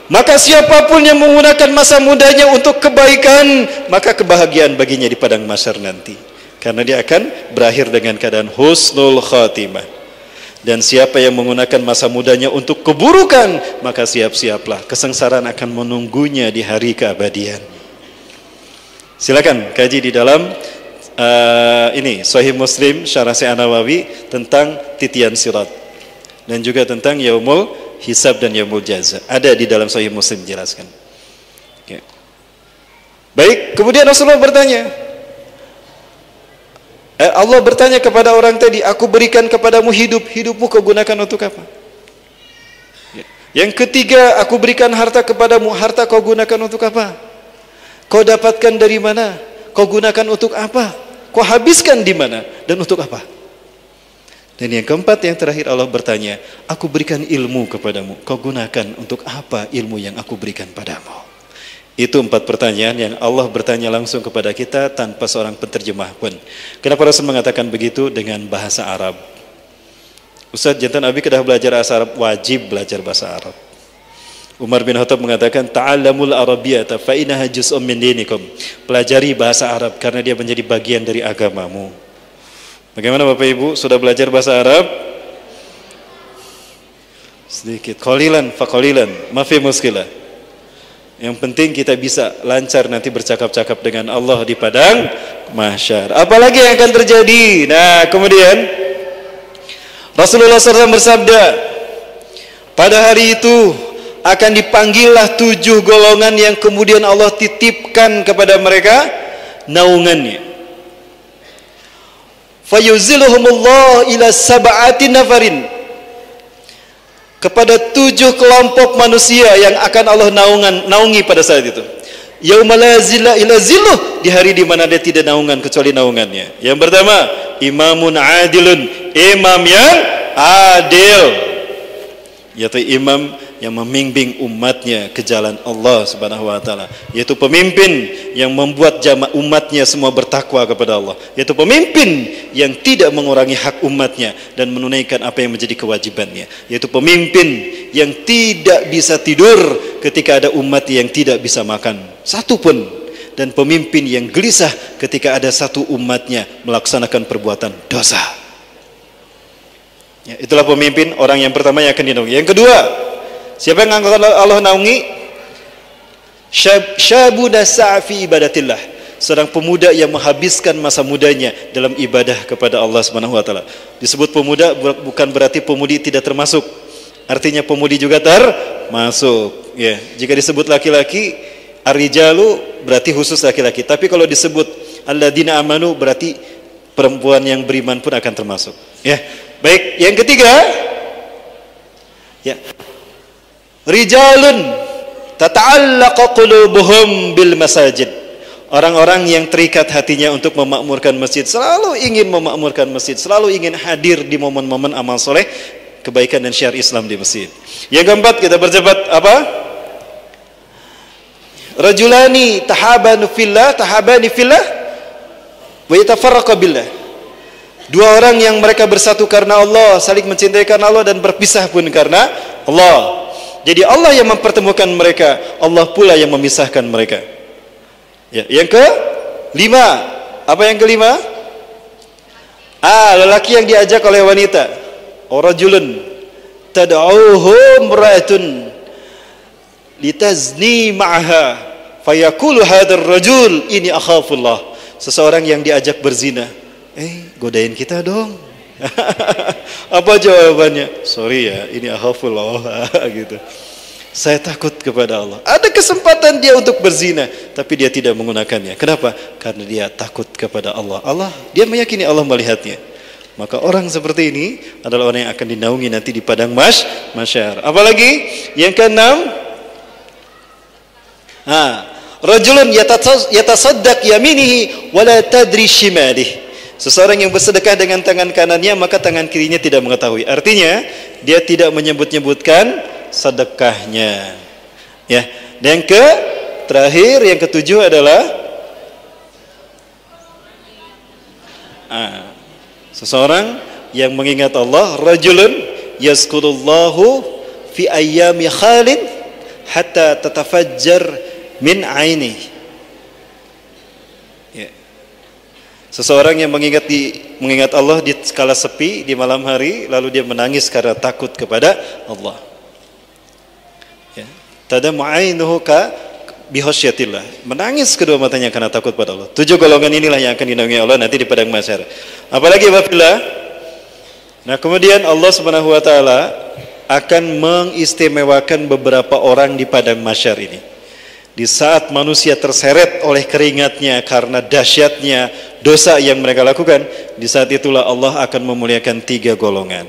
A: Maka siapapun yang menggunakan masa mudanya untuk kebaikan, maka kebahagiaan baginya di padang mahsyar nanti. Karena dia akan berakhir dengan keadaan husnul khatimah. Dan siapa yang menggunakan masa mudanya untuk keburukan, maka siap-siaplah kesengsaraan akan menunggunya di hari keabadian. Silakan kaji di dalam ini Sahih Muslim Syarah Sahih An-Nawawi tentang titian sirat dan juga tentang yaumul hisab dan yaumul jaza. Ada di dalam Sahih Muslim dijelaskan. Oke. Baik, kemudian Rasulullah bertanya. Allah bertanya kepada orang tadi, aku berikan kepadamu hidup, hidupmu kau gunakan untuk apa? Yang ketiga, aku berikan harta kepadamu, harta kau gunakan untuk apa? Kau dapatkan dari mana? Kau gunakan untuk apa? Kau habiskan di mana? Dan untuk apa? Dan yang keempat, yang terakhir Allah bertanya, aku berikan ilmu kepadamu, kau gunakan untuk apa ilmu yang aku berikan padamu? Itu 4 pertanyaan yang Allah bertanya langsung kepada kita tanpa seorang penterjemah pun. Kenapa Rasul mengatakan begitu? Dengan bahasa Arab. Ustaz, jantan Abi kedah belajar bahasa Arab, wajib belajar bahasa Arab. Umar bin Khattab mengatakan, ta'allamul arabiyyata fa innaha juz'un min dinikum. Pelajari bahasa Arab karena dia menjadi bagian dari agamamu. Bagaimana Bapak Ibu, sudah belajar bahasa Arab? Sedikit, qalilan fa qalilan, ma fi muskilah. Yang penting kita bisa lancar nanti bercakap-cakap dengan Allah di padang mahsyar. Apalagi yang akan terjadi? Nah, kemudian Rasulullah SAW bersabda, pada hari itu akan dipanggillah 7 golongan yang kemudian Allah titipkan kepada mereka naungannya. Fayuziluhumullah ila sab'ati nafarin. Kepada 7 kelompok manusia yang akan Allah naungi pada saat itu. Yauma la zilla illa zilluh, di hari di mana dia tidak naungan kecuali naungannya. Yang pertama, imamun adilun, imam yang adil, yaitu imam yang membimbing umatnya ke jalan Allah Subhanahu wa taala, yaitu pemimpin yang membuat umatnya semua bertakwa kepada Allah, yaitu pemimpin yang tidak mengurangi hak umatnya dan menunaikan apa yang menjadi kewajibannya, yaitu pemimpin yang tidak bisa tidur ketika ada umat yang tidak bisa makan satu pun, dan pemimpin yang gelisah ketika ada satu umatnya melaksanakan perbuatan dosa. Ya, itulah pemimpin, orang yang pertama yang akan dinaungi. Yang kedua, siapa yang akan Allah naungi? Syabuna sa'fi ibadatillah, seorang pemuda yang menghabiskan masa mudanya dalam ibadah kepada Allah Subhanahu wa taala. Disebut pemuda bukan berarti pemudi tidak termasuk. Artinya pemudi juga termasuk. Ya, jika disebut laki-laki, ar-rijalu berarti khusus laki-laki. Tapi kalau disebut alladzina amanu berarti perempuan yang beriman pun akan termasuk. Ya. Baik, yang ketiga, ya. Rijalun tata'allaqa qulubuhum bil masajid. Orang-orang yang terikat hatinya untuk memakmurkan masjid, selalu ingin memakmurkan masjid, selalu ingin hadir di momen-momen amal soleh, kebaikan dan syiar Islam di masjid. Yang keempat, kita percepat apa? Rajulani tahabani fillah wa yatafarraqa billah. Dua orang yang mereka bersatu karena Allah, saling mencintai karena Allah dan berpisah pun karena Allah. Jadi Allah yang mempertemukan mereka, Allah pula yang memisahkan mereka. Ya, yang kelima, apa yang kelima? Lelaki yang diajak oleh wanita. Rajulun tad'uhu imra'atun litazni ma'aha fayaqulu hadzal rajul inni akhafullah. Seseorang yang diajak berzina. Godain kita dong. Apa jawabannya? Sorry ya, ini akhafullah gitu. Saya takut kepada Allah. Ada kesempatan dia untuk berzina, tapi dia tidak menggunakannya. Kenapa? Karena dia takut kepada Allah. Dia meyakini Allah melihatnya. Maka orang seperti ini adalah orang yang akan dinaungi nanti di padang mahsyar. Apalagi yang keenam, rajulun yatasaddaq yaminihi wala tadri shimalih. Seseorang yang bersedekah dengan tangan kanannya, maka tangan kirinya tidak mengetahui. Artinya dia tidak menyebut-nyebutkan sedekahnya. Ya. Dan yang terakhir, yang ketujuh adalah seseorang yang mengingat Allah. Rajulun yazkurullahu fi ayyami khalid hatta tatafajjar min aini. Seseorang yang mengingat Allah di kala sepi di malam hari, lalu dia menangis karena takut kepada Allah. Ya. Tadamu ainuhu ka bihasyatillah. Menangis kedua matanya karena takut pada Allah. 7 golongan inilah yang akan dinaungi Allah nanti di padang mahsyar. Apalagi wabillah. Nah, kemudian Allah Subhanahu wa taala akan mengistimewakan beberapa orang di padang mahsyar ini. Di saat manusia terseret oleh keringatnya karena dahsyatnya dosa yang mereka lakukan, di saat itulah Allah akan memuliakan 3 golongan.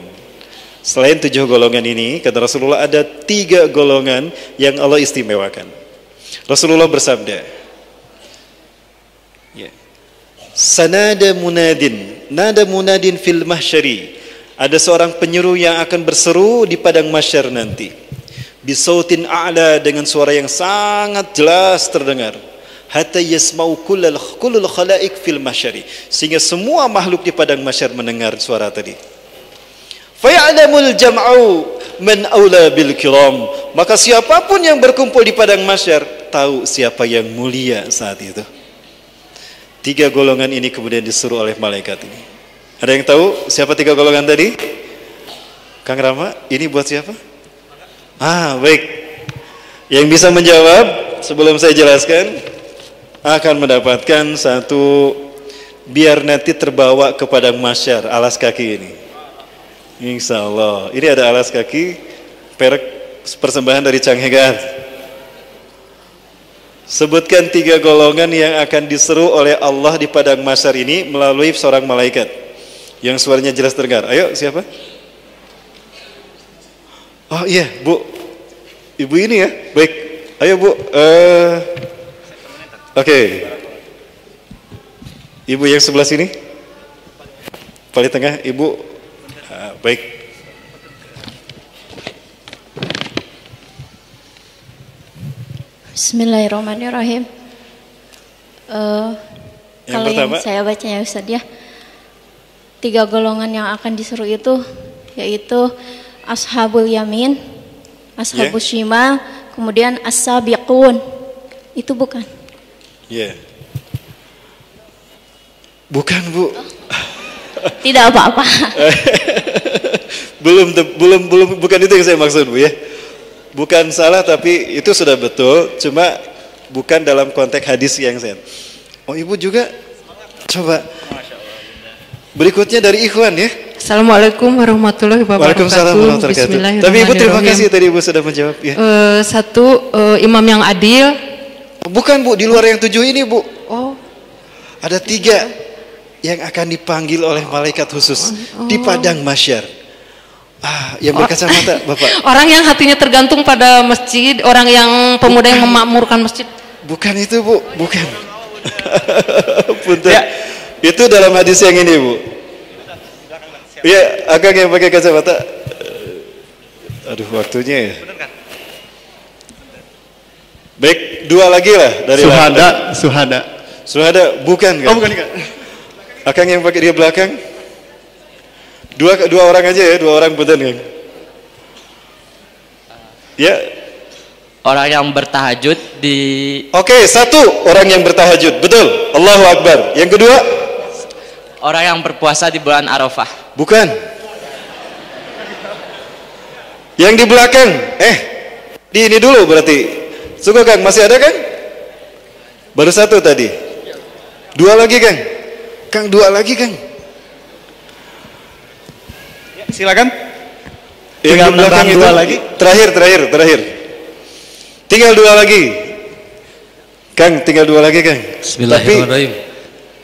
A: Selain 7 golongan ini, kata Rasulullah, ada 3 golongan yang Allah istimewakan. Rasulullah bersabda, sanada munadin, nada munadin fil mahsyari. Ada seorang penyeru yang akan berseru di padang mahsyar nanti. Bisautin a'la, dengan suara yang sangat jelas terdengar. Hatta yasma'u kullul khalaik fil mahsyari, sehingga semua makhluk di padang mahsyar mendengar suara tadi. Faya'lamul jam'u man aula bil kiram, maka siapapun yang berkumpul di padang mahsyar tahu siapa yang mulia saat itu. 3 golongan ini kemudian disuruh oleh malaikat ini. Ada yang tahu siapa 3 golongan tadi? Kang Rama, ini buat siapa? Baik. Yang bisa menjawab sebelum saya jelaskan akan mendapatkan satu, biar nanti terbawa ke padang mahsyar, alas kaki ini. Insya Allah. Ini ada alas kaki perek persembahan dari Canghegan. Sebutkan 3 golongan yang akan diseru oleh Allah di padang mahsyar ini melalui seorang malaikat yang suaranya jelas terdengar. Ayo, siapa? Oh iya, Bu. Ibu ini ya. Baik. Ayo, Bu. Oke. Ibu yang sebelah sini. Paling tengah, Ibu. Baik.
C: Bismillahirrahmanirrahim. Kalau
A: pertama,
C: yang saya bacanya Ustaz ya, 3 golongan yang akan disuruh itu yaitu ashabul yamin, ashabus shimal, kemudian as-sabiqun. Itu bukan?
A: Bukan, Bu.
C: Tidak apa-apa.
A: belum bukan itu yang saya maksud, Bu ya. Bukan salah, tapi itu sudah betul. Cuma bukan dalam konteks hadis yang saya. Oh, ibu juga coba. Berikutnya dari Ikhwan ya.
D: Assalamualaikum warahmatullahi wabarakatuh.
A: Waalaikumsalam warahmatullahi wabarakatuh. Tapi ibu terima kasih tadi ibu sudah menjawab ya.
D: Satu, imam yang adil.
A: Bukan bu, di luar yang 7 ini bu.
D: Oh.
A: Ada 3 yang akan dipanggil oleh malaikat khusus di padang mahsyar. Yang berkacamata bapak.
D: Orang yang hatinya tergantung pada masjid, orang yang pemuda yang memakmurkan masjid.
A: Bukan itu bu, bukan. Punten. Ya. Itu dalam hadis yang ini bu. Iya, agak yang pakai kacamata. Aduh, waktunya ya. Baik, 2 lagi lah dari Suhada, bukan kan? Oh, bukan kan? Akang yang pakai di belakang. Dua orang aja ya, 2 orang betul kan? Ya.
E: Orang yang bertahajud di.
A: Oke, 1 orang yang bertahajud, betul. Allahu Akbar. Yang kedua?
E: Orang yang berpuasa di bulan Arafah.
A: Bukan. Yang di belakang, di ini dulu berarti. Suka Kang, masih ada Kang? Baru 1 tadi. 2 lagi Kang. Kang 2 lagi Kang.
B: Ya, silakan.
A: Yang di belakang itu
B: 2 lagi.
A: Terakhir. Tinggal 2 lagi. Kang, tinggal 2 lagi Kang.
F: Bismillahirrahmanirrahim.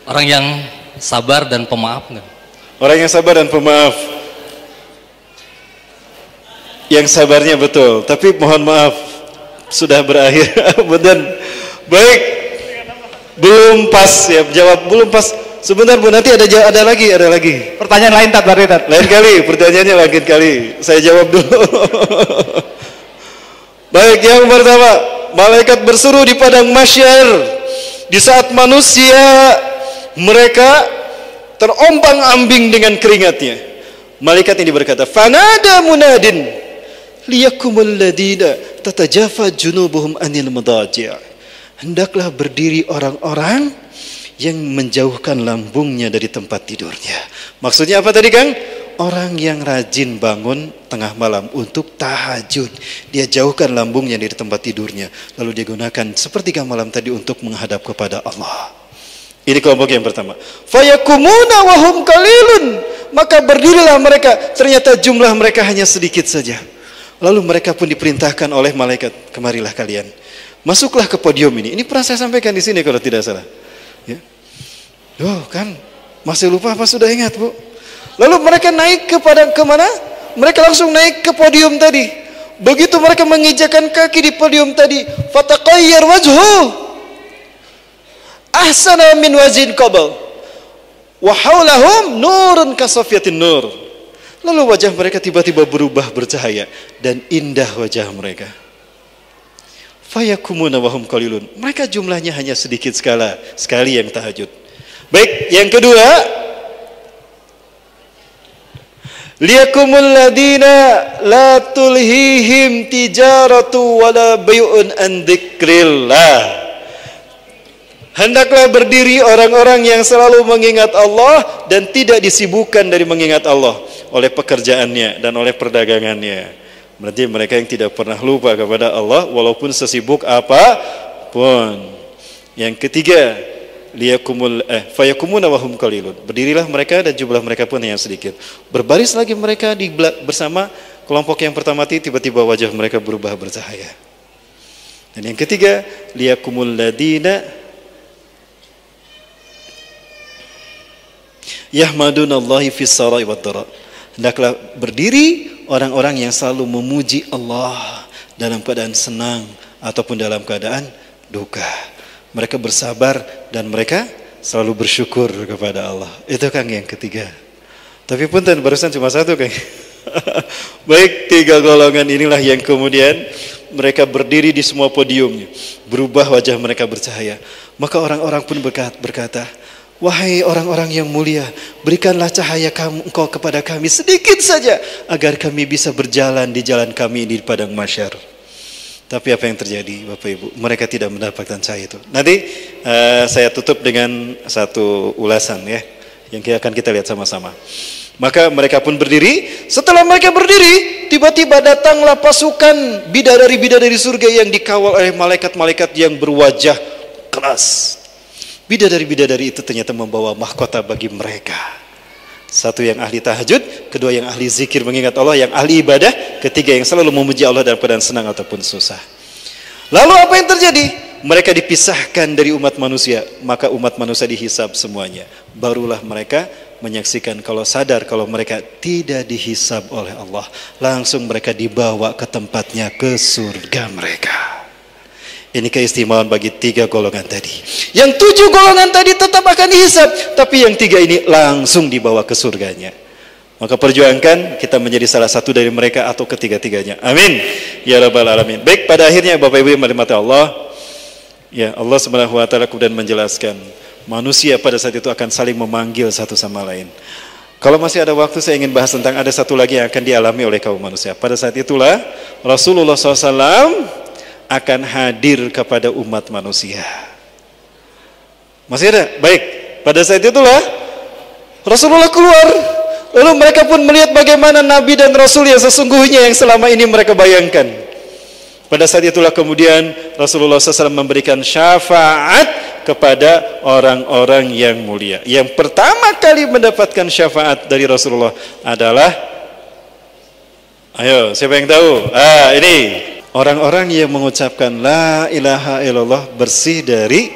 F: Orang yang sabar dan pemaaf kan?
A: Orang yang sabar dan pemaaf. Yang sabarnya betul, tapi mohon maaf sudah berakhir. Benar. Baik. Belum pas ya, jawab belum pas. Sebentar Bu, nanti ada lagi.
B: Pertanyaan lain Tat, berarti Tat.
A: Lain kali, pertanyaannya lain kali. Saya jawab dulu. Baik, yang pertama, malaikat berseru di padang mahsyar di saat manusia mereka terombang-ambing dengan keringatnya. Malaikat ini berkata, "Fanada munadin liyakumul ladina tatajafa junubuhum anil madaji'." Hendaklah berdiri orang-orang yang menjauhkan lambungnya dari tempat tidurnya. Maksudnya apa tadi Kang? Orang yang rajin bangun tengah malam untuk tahajud, dia jauhkan lambungnya dari tempat tidurnya, lalu dia gunakan sepertiga malam tadi untuk menghadap kepada Allah. Ini kelompok yang pertama. Fayakumuna wahum qalilun, maka berdirilah mereka, ternyata jumlah mereka hanya sedikit saja. Lalu mereka pun diperintahkan oleh malaikat, kemarilah kalian, masuklah ke podium ini. Ini pernah saya sampaikan di sini kalau tidak salah. Ya. Oh kan, masih lupa apa sudah ingat Bu? Lalu mereka naik kemana? Mereka langsung naik ke podium tadi. Begitu mereka menginjakan kaki di podium tadi, fataqayyar wajhu ahsana min wajhin qabl wa hawlahum nurun kasafyatin nur. Lalu wajah mereka tiba-tiba berubah bercahaya dan indah wajah mereka. Fayakumuna wahum qalilun. Mereka jumlahnya hanya sedikit sekali yang tahajud. Baik, yang kedua, liyakumul ladina la tulhihim tijaratu wala bay'un an dzikrillah. Hendaklah berdiri orang-orang yang selalu mengingat Allah dan tidak disibukkan dari mengingat Allah oleh pekerjaannya dan oleh perdagangannya. Berarti mereka yang tidak pernah lupa kepada Allah walaupun sesibuk apapun. Yang ketiga, fayakumuna wahum qalilun. Berdirilah mereka dan jumlah mereka pun yang sedikit. Berbaris lagi mereka bersama kelompok yang pertama, tiba-tiba wajah mereka berubah bercahaya. Dan yang ketiga, liyakumul ladina yahmadunallahi fis sarai wad dara. Hendaklah berdiri orang-orang yang selalu memuji Allah dalam keadaan senang ataupun dalam keadaan duka. Mereka bersabar dan mereka selalu bersyukur kepada Allah. Itu Kang yang ketiga. Tapi punten barusan cuma 1 Kang. Baik, 3 golongan inilah yang kemudian mereka berdiri di semua podiumnya. Berubah wajah mereka bercahaya. Maka orang-orang pun berkata, "Wahai orang-orang yang mulia, berikanlah cahaya engkau kepada kami sedikit saja, agar kami bisa berjalan di jalan kami di padang mahsyar." Tapi apa yang terjadi Bapak Ibu? Mereka tidak mendapatkan cahaya itu. Nanti saya tutup dengan satu ulasan ya, yang akan kita lihat sama-sama.
B: Maka mereka pun berdiri. Setelah mereka berdiri, tiba-tiba datanglah pasukan bidadari-bidadari surga yang dikawal oleh malaikat-malaikat yang berwajah kelas. Bidadari-bidadari itu ternyata membawa mahkota bagi mereka. Satu yang ahli tahajud, kedua yang ahli zikir mengingat Allah, yang ahli ibadah, ketiga yang selalu memuji Allah dalam keadaan senang ataupun susah. Lalu apa yang terjadi? Mereka dipisahkan dari umat manusia, maka umat manusia dihisab semuanya. Barulah mereka menyaksikan kalau sadar kalau mereka tidak dihisab oleh Allah, langsung mereka dibawa ke tempatnya, ke surga mereka. Ini keistimewaan bagi 3 golongan tadi. Yang 7 golongan tadi tetap akan dihisab, tapi yang 3 ini langsung dibawa ke surganya. Maka perjuangkan kita menjadi salah satu dari mereka atau ketiga-tiganya. Amin ya rabbal alamin. Baik, pada akhirnya Bapak Ibu yang dirahmati Allah, ya Allah Subhanahu wa taala kemudian menjelaskan manusia pada saat itu akan saling memanggil satu sama lain. Kalau masih ada waktu saya ingin bahas tentang ada satu lagi yang akan dialami oleh kaum manusia. Pada saat itulah Rasulullah SAW akan hadir kepada umat manusia. Masih ada? Baik. Pada saat itulah Rasulullah keluar. Lalu mereka pun melihat bagaimana Nabi dan Rasul yang sesungguhnya yang selama ini mereka bayangkan. Pada saat itulah kemudian Rasulullah SAW memberikan syafaat kepada orang-orang yang mulia. Yang pertama kali mendapatkan syafaat dari Rasulullah adalah, ayo siapa yang tahu? Ini orang-orang yang mengucapkan la ilaha illallah bersih dari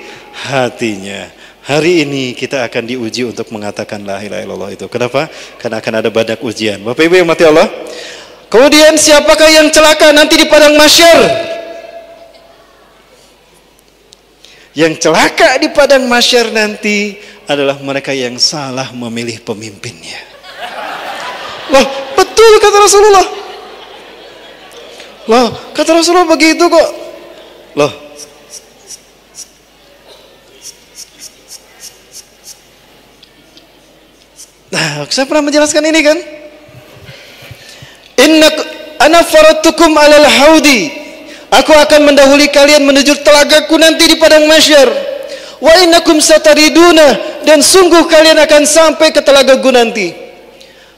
B: hatinya. Hari ini kita akan diuji untuk mengatakan la ilaha illallah itu. Kenapa? Karena akan ada banyak ujian. Bapak Ibu yang mati Allah. Kemudian siapakah yang celaka nanti di padang mahsyar? Yang celaka di padang mahsyar nanti adalah mereka yang salah memilih pemimpinnya. Loh, betul kata Rasulullah. Loh, kata Rasulullah begitu kok. Loh, nah, saya pernah menjelaskan ini kan? Ana faratukum alal haudi. Aku akan mendahului kalian menuju telagaku nanti di padang mahsyar. Wa innakum satariduna, dan sungguh kalian akan sampai ke telagaku nanti.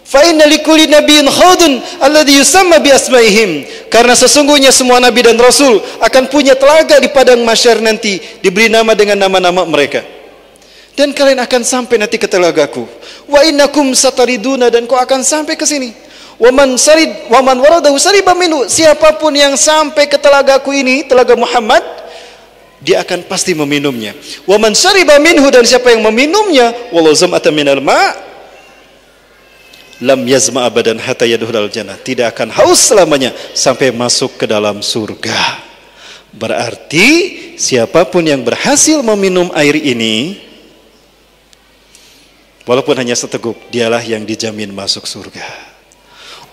B: Fa inna likulli nabiyyin khawdun alladhi yusamma bi asmaihim. Karena sesungguhnya semua nabi dan rasul akan punya telaga di padang mahsyar nanti, diberi nama dengan nama-nama mereka. Dan kalian akan sampai nanti ke telagaku. Wa innakum satariduna, dan kau akan sampai ke sini. Wa man waradahu sariba minhu, siapapun yang sampai ke telagaku ini, telaga Muhammad, dia akan pasti meminumnya. Wa man sariba minhu, dan siapa yang meminumnya, walau zam'atan minal ma' lam yazma abadan hatta yadkhulal jannah, tidak akan haus selamanya sampai masuk ke dalam surga. Berarti siapapun yang berhasil meminum air ini, walaupun hanya seteguk, dialah yang dijamin masuk surga.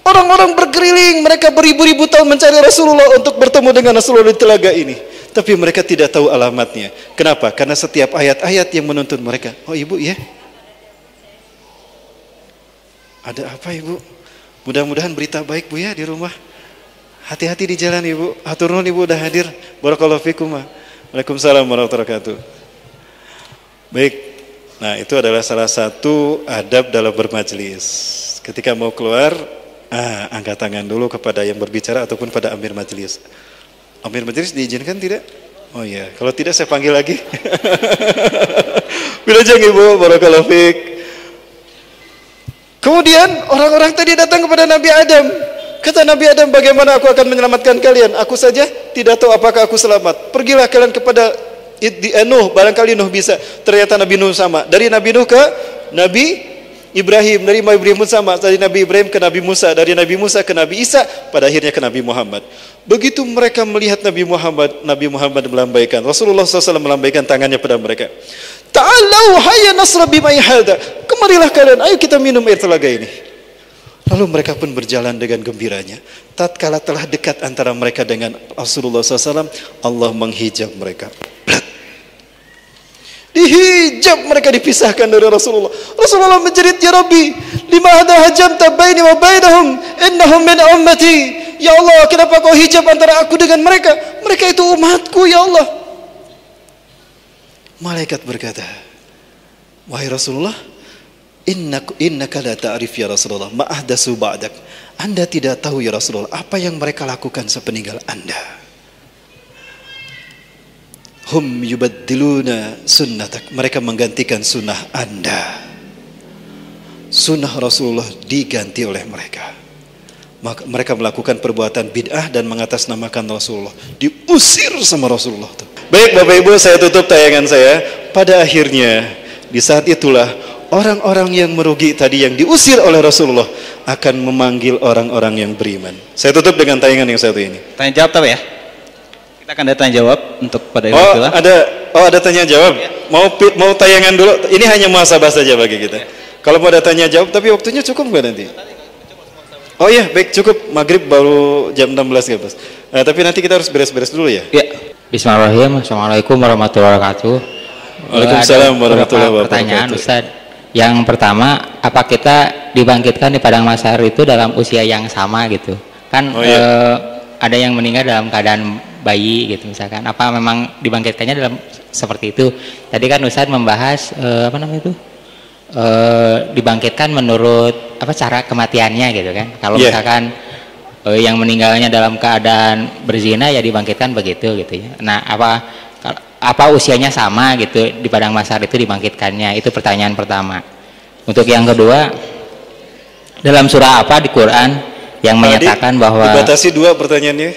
B: Orang-orang berkeliling, mereka beribu-ribu tahun mencari Rasulullah untuk bertemu dengan Rasulullah di telaga ini. Tapi mereka tidak tahu alamatnya. Kenapa? Karena setiap ayat-ayat yang menuntun mereka. Oh ibu ya? Ada apa ibu? Mudah-mudahan berita baik bu ya di rumah. Hati-hati di jalan ibu. Hatur nuhun ibu udah hadir. Barakallahu fikum. Waalaikumsalam warahmatullahi wabarakatuh. Baik. Nah, itu adalah salah satu adab dalam bermajlis. Ketika mau keluar, angkat tangan dulu kepada yang berbicara ataupun pada amir majlis. Amir majlis diizinkan tidak? Oh iya, kalau tidak saya panggil lagi. Wilujeng ibu, barakallahu fiik. Kemudian orang-orang tadi datang kepada Nabi Adam. Kata Nabi Adam, bagaimana aku akan menyelamatkan kalian? Aku saja tidak tahu apakah aku selamat. Pergilah kalian kepada Nuh, barangkali Nuh bisa. Ternyata Nabi Nuh sama. Dari Nabi Nuh ke Nabi Ibrahim, dari Nabi Ibrahim sama, dari Nabi Ibrahim ke Nabi Musa, dari Nabi Musa ke Nabi Isa, pada akhirnya ke Nabi Muhammad. Begitu mereka melihat Nabi Muhammad melambaikan, Rasulullah SAW melambaikan tangannya pada mereka. Ta'alau hayya nasrabi ma'ihada. Kemarilah kalian, ayo kita minum air telaga ini. Lalu mereka pun berjalan dengan gembiranya. Tatkala telah dekat antara mereka dengan Rasulullah SAW, Allah menghijab mereka. Dihijab, mereka dipisahkan dari Rasulullah. Rasulullah menjerit, ya Rabbi, lima hadha hajamta baini wa bainahum innahum min ummati. Ya Allah, kenapa kau hijab antara aku dengan mereka? Mereka itu umatku ya Allah. Malaikat berkata, wahai Rasulullah, Innaka la ta'rif ya Rasulullah ma ahdatsu ba'dak. Anda tidak tahu ya Rasulullah apa yang mereka lakukan sepeninggal Anda. Hum yubaddiluna sunnatak. Mereka menggantikan sunnah Anda. Sunnah Rasulullah diganti oleh mereka. Maka mereka melakukan perbuatan bid'ah dan mengatasnamakan Rasulullah. Diusir sama Rasulullah. Baik Bapak Ibu, saya tutup tayangan saya. Pada akhirnya di saat itulah orang-orang yang merugi tadi yang diusir oleh Rasulullah akan memanggil orang-orang yang beriman. Saya tutup dengan tayangan yang satu ini.
G: Tanya jawab tahu ya? Kita akan ada tanya jawab untuk pada
B: ada tanya jawab.
G: Ya.
B: Mau tayangan dulu. Ini hanya muhasabah saja bagi kita. Kalau mau ada tanya jawab, tapi waktunya cukup nggak nanti? Oh iya, baik cukup. Maghrib baru jam 16 ya Bos. Tapi nanti kita harus beres-beres dulu ya.
G: Ya.
H: Bismillahirrahmanirrahim. Assalamualaikum warahmatullahi wabarakatuh.
B: Waalaikumsalam warahmatullahi wabarakatuh.
H: Pertanyaan Ustaz. Yang pertama, apa kita dibangkitkan di padang mahsyar itu dalam usia yang sama gitu? Kan ada yang meninggal dalam keadaan bayi gitu misalkan. Apa memang dibangkitkannya dalam seperti itu? Tadi kan Ustaz membahas dibangkitkan menurut cara kematiannya gitu kan? Kalau misalkan yang meninggalnya dalam keadaan berzina ya dibangkitkan begitu gitu ya. Nah, apa usianya sama gitu di padang mahsyar itu dibangkitkannya? Itu pertanyaan pertama. Untuk yang kedua, dalam surah apa di Quran yang menyatakan bahwa
B: dibatasi 2 pertanyaannya?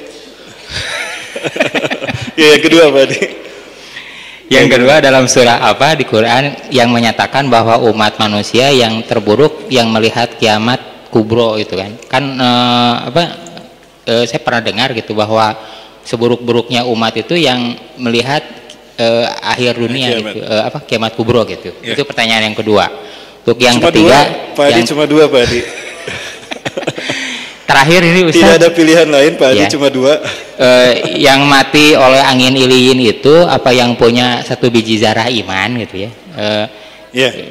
B: Ya, yang kedua Pak Adi.
H: Yang kedua, dalam surah apa di Quran yang menyatakan bahwa umat manusia yang terburuk yang melihat kiamat kubro itu kan? Saya pernah dengar gitu bahwa seburuk-buruknya umat itu yang melihat akhir dunia gitu, kiamat kubro gitu. Itu pertanyaan yang kedua. Untuk yang ketiga,
B: Pak Adi cuma 2 Pak Adi.
H: Terakhir ini Ustaz,
B: tidak ada pilihan lain Pak Adi, cuma 2.
H: Yang mati oleh angin iliin itu apa yang punya 1 biji zarah iman gitu ya?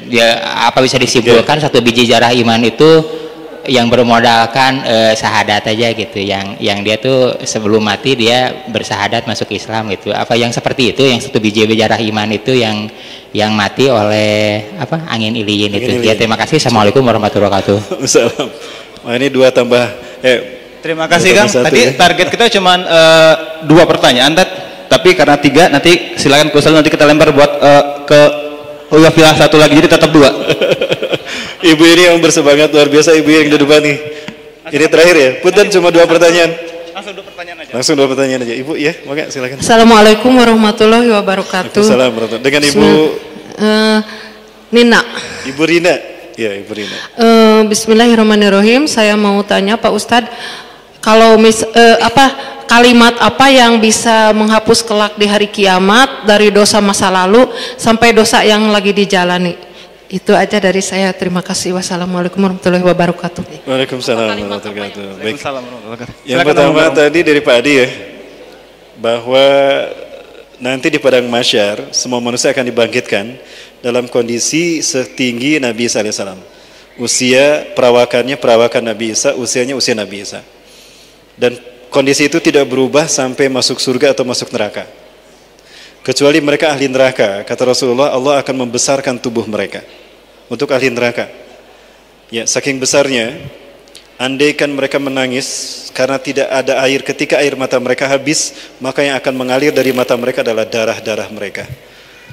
H: Dia apa bisa disimpulkan 1 biji zarah iman itu yang bermodalkan syahadat aja gitu, yang dia tuh sebelum mati dia bersahadat masuk Islam gitu. Apa yang seperti itu, yang 1 biji zarah iman itu yang mati oleh angin iliin itu. Ya, terima kasih. Assalamualaikum warahmatullahi wabarakatuh.
B: Waalaikumsalam. Wah, ini 2 tambah.
G: Terima kasih Kang. Tadi target kita cuma 2 pertanyaan, tapi karena 3 nanti silakan Kusal, nanti kita lempar buat ke Uyafilah 1 lagi, jadi tetap 2.
B: Ibu ini yang bersemangat luar biasa, ibu yang di depan nih. Ini terakhir ya. Punten cuma 2 pertanyaan. Langsung 2 pertanyaan aja. Ibu ya, maka silakan.
D: Assalamualaikum warahmatullahi wabarakatuh.
B: Waalaikumsalam warahmatullahi. Dengan Ibu
D: Nina.
B: Ibu Rina. Ya, Ibu Rina.
D: Bismillahirrahmanirrahim. Saya mau tanya Pak Ustadz, kalau kalimat apa yang bisa menghapus kelak di hari kiamat dari dosa masa lalu sampai dosa yang lagi dijalani? Itu aja dari saya. Terima kasih. Wassalamualaikum warahmatullahi wabarakatuh.
B: Waalaikumsalam warahmatullahi wabarakatuh. Baik. Yang pertama tadi dari Pak Adi ya, bahwa nanti di padang mahsyar semua manusia akan dibangkitkan dalam kondisi setinggi Nabi Isa alaihissalam. Usia perawakan Nabi Isa, usianya usia Nabi Isa. Dan kondisi itu tidak berubah sampai masuk surga atau masuk neraka. Kecuali mereka ahli neraka, kata Rasulullah, Allah akan membesarkan tubuh mereka untuk ahli neraka. Ya, saking besarnya, andaikan mereka menangis karena tidak ada air, ketika air mata mereka habis, maka yang akan mengalir dari mata mereka adalah darah-darah mereka.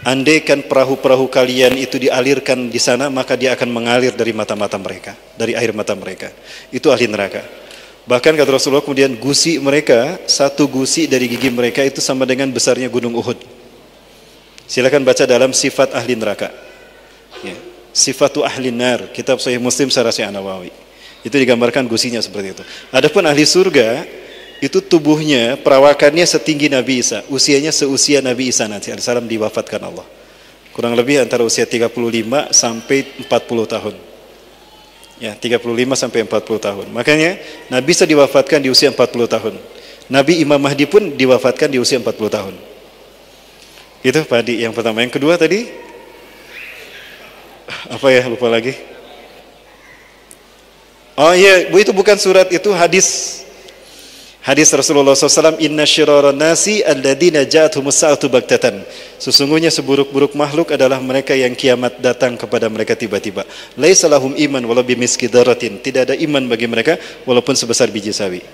B: Andaikan perahu-perahu kalian itu dialirkan di sana, maka dia akan mengalir dari mata-mata mereka, dari air mata mereka. Itu ahli neraka. Bahkan kata Rasulullah, kemudian gusi mereka, 1 gusi dari gigi mereka itu sama dengan besarnya gunung Uhud. Silakan baca dalam sifat ahli neraka. Ya. Sifatu ahli nar, kitab Sahih Muslim Syarah An-Nawawi. Itu digambarkan gusinya seperti itu. Adapun ahli surga, itu tubuhnya, perawakannya setinggi Nabi Isa. Usianya seusia Nabi Isa nanti alaihissalam diwafatkan Allah. Kurang lebih antara usia 35 sampai 40 tahun. Ya, 35 sampai 40 tahun. Makanya Nabi Isa diwafatkan di usia 40 tahun. Nabi Imam Mahdi pun diwafatkan di usia 40 tahun. Itu Pak Adi yang pertama. Yang kedua tadi apa ya, lupa lagi. Oh iya, Bu, itu bukan surat, itu hadis.
A: Hadis Rasulullah SAW, inna syiraran nasi alladzina ja'athumus sa'atu baghtatan. Sesungguhnya seburuk-buruk makhluk adalah mereka yang kiamat datang kepada mereka tiba-tiba. Laisa lahum iman walau bimiski dzarratin. Tidak ada iman bagi mereka walaupun sebesar biji sawi.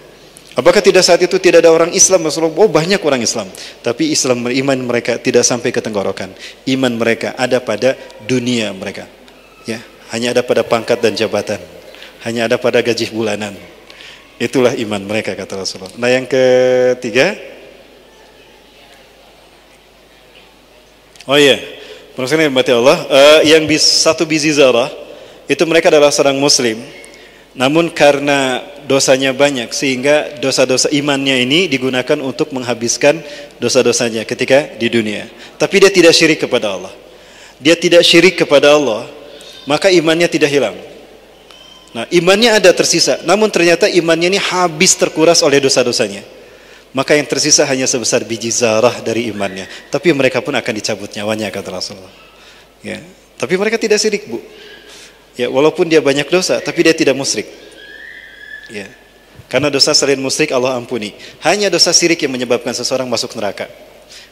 A: Apakah tidak saat itu tidak ada orang Islam? Rasulullah, oh banyak orang Islam. Tapi Islam, iman mereka tidak sampai ke tenggorokan. Iman mereka ada pada dunia mereka. Ya, hanya ada pada pangkat dan jabatan. Hanya ada pada gaji bulanan. Itulah iman mereka, kata Rasulullah. Nah, yang ketiga, oh iya, maksudnya mati Allah, yang satu biji zarah itu mereka adalah seorang muslim, namun karena dosanya banyak sehingga dosa-dosa imannya ini digunakan untuk menghabiskan dosa-dosanya ketika di dunia. Tapi dia tidak syirik kepada Allah. Dia tidak syirik kepada Allah, maka imannya tidak hilang. Nah, imannya ada tersisa, namun ternyata imannya ini habis terkuras oleh dosa-dosanya. Maka yang tersisa hanya sebesar biji zarah dari imannya. Tapi mereka pun akan dicabut nyawanya, kata Rasulullah. Ya, tapi mereka tidak syirik, Bu. Ya, walaupun dia banyak dosa, tapi dia tidak musyrik. Ya, karena dosa selain musyrik Allah ampuni. Hanya dosa syirik yang menyebabkan seseorang masuk neraka.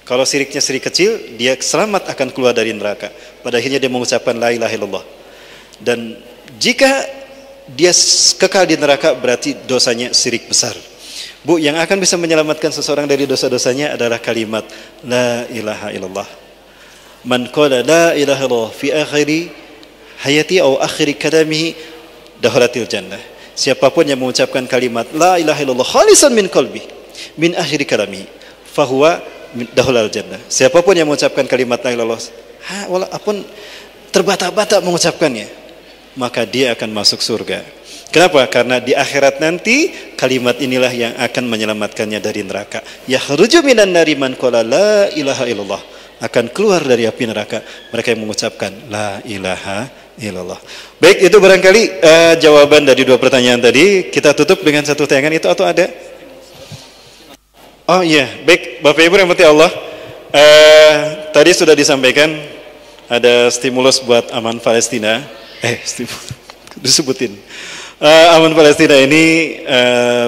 A: Kalau syiriknya syirik kecil, dia selamat akan keluar dari neraka. Pada akhirnya dia mengucapkan la ilaha illallah. Dan jika dia kekal di neraka berarti dosanya syirik besar. Bu, yang akan bisa menyelamatkan seseorang dari dosa-dosanya adalah kalimat la ilaha illallah. Man qala la ilaha illallah fi akhiri hayati atau akhiri kalamihi dakhalatil jannah. Siapapun yang mengucapkan kalimat la ilaha illallah khalisan min qalbi min akhiri kalamihi fahuwa dakhalal jannah. Siapapun yang mengucapkan kalimat la ilaha illallah walaupun terbata-bata mengucapkannya, maka dia akan masuk surga. Kenapa? Karena di akhirat nanti kalimat inilah yang akan menyelamatkannya dari neraka. Yakhruju minan nari man qala la ilaha illallah. Akan keluar dari api neraka mereka yang mengucapkan la ilaha illallah. Baik, itu barangkali jawaban dari dua pertanyaan tadi. Kita tutup dengan satu tayangan itu atau ada? Oh iya, baik Bapak Ibu yang rahmati Allah. Tadi sudah disampaikan ada stimulus buat Aman Palestina. Disebutin. Aman Palestina ini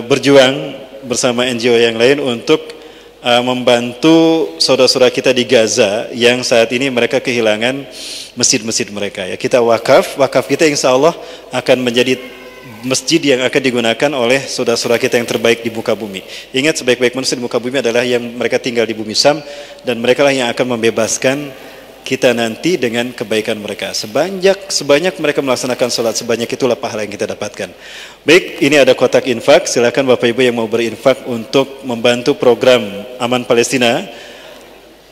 A: berjuang bersama NGO yang lain untuk membantu saudara-saudara kita di Gaza yang saat ini mereka kehilangan masjid-masjid mereka. Ya, kita wakaf kita insya Allah akan menjadi masjid yang akan digunakan oleh saudara-saudara kita yang terbaik di muka bumi. Ingat, sebaik-baik manusia di muka bumi adalah yang mereka tinggal di bumi Syam, dan mereka lah yang akan membebaskan kita nanti dengan kebaikan mereka. Sebanyak mereka melaksanakan sholat, sebanyak itulah pahala yang kita dapatkan. Baik, ini ada kotak infak. Silakan Bapak Ibu yang mau berinfak untuk membantu program Aman Palestina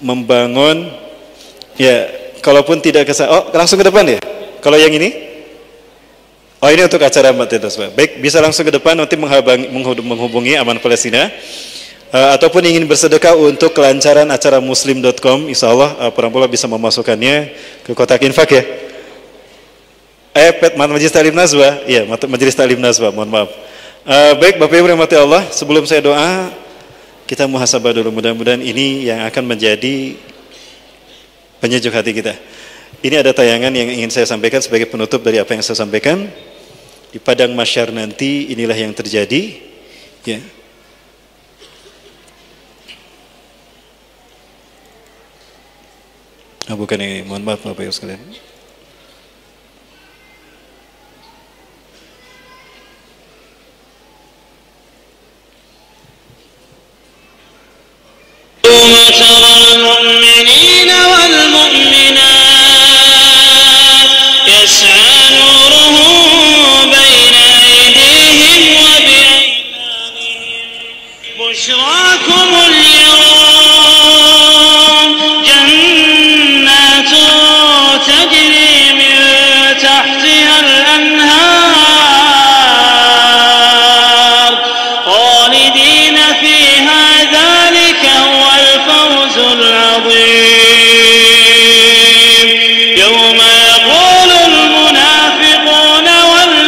A: membangun. Ya, kalaupun tidak langsung ke depan ya. Kalau yang ini, oh ini untuk acara baik, bisa langsung ke depan nanti menghubungi Aman Palestina. Ataupun ingin bersedekah untuk kelancaran acara muslim.com, insya Allah Perampola bisa memasukkannya ke kotak infak ya. Majelis Ta'lim Nazwa, ya Majelis Ta'lim Nazwa, mohon maaf. Baik Bapak Ibu yang rahmati Allah, sebelum saya doa kita muhasabah dulu, mudah-mudahan ini yang akan menjadi penyejuk hati kita. Ini ada tayangan yang ingin saya sampaikan sebagai penutup dari apa yang saya sampaikan. Di padang mahsyar nanti inilah yang terjadi, ya. Bukan ini, mohon maaf Bapak Ibu sekalian.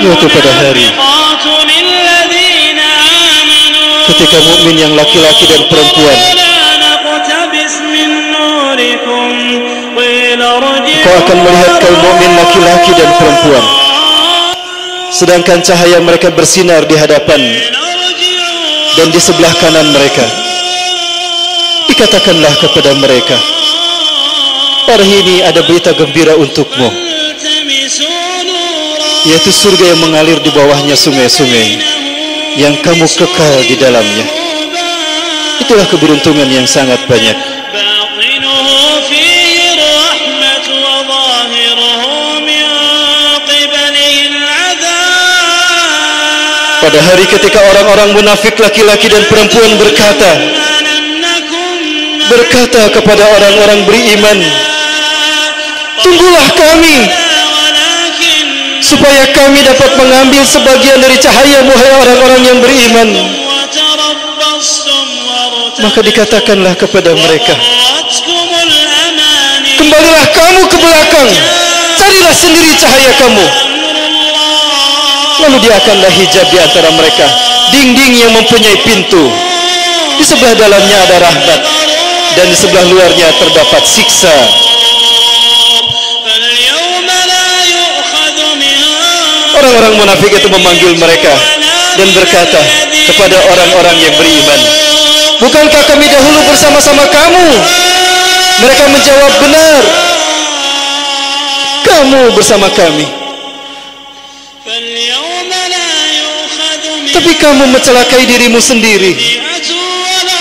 A: Yaitu pada hari ketika mukmin yang laki-laki dan perempuan kau akan melihat kaum mukmin laki-laki dan perempuan, sedangkan cahaya mereka bersinar di hadapan
B: dan di sebelah kanan mereka. Dikatakanlah kepada mereka, hari ini ada berita gembira untukmu, yaitu surga yang mengalir di bawahnya sungai-sungai yang kamu kekal di dalamnya. Itulah keberuntungan yang sangat banyak. Pada hari ketika orang-orang munafik laki-laki dan perempuan berkata kepada orang-orang beriman, tunggulah kami supaya kami dapat mengambil sebagian dari cahaya wahai orang-orang yang beriman. Maka dikatakanlah kepada mereka, kembalilah kamu ke belakang, carilah sendiri cahaya kamu. Lalu diakanlah hijab di antara mereka, dinding yang mempunyai pintu. Di sebelah dalamnya ada rahmat, dan di sebelah luarnya terdapat siksa. Orang-orang munafik itu memanggil mereka dan berkata kepada orang-orang yang beriman, bukankah kami dahulu bersama-sama kamu? Mereka menjawab, benar, kamu bersama kami. Tapi kamu mencelakai dirimu sendiri.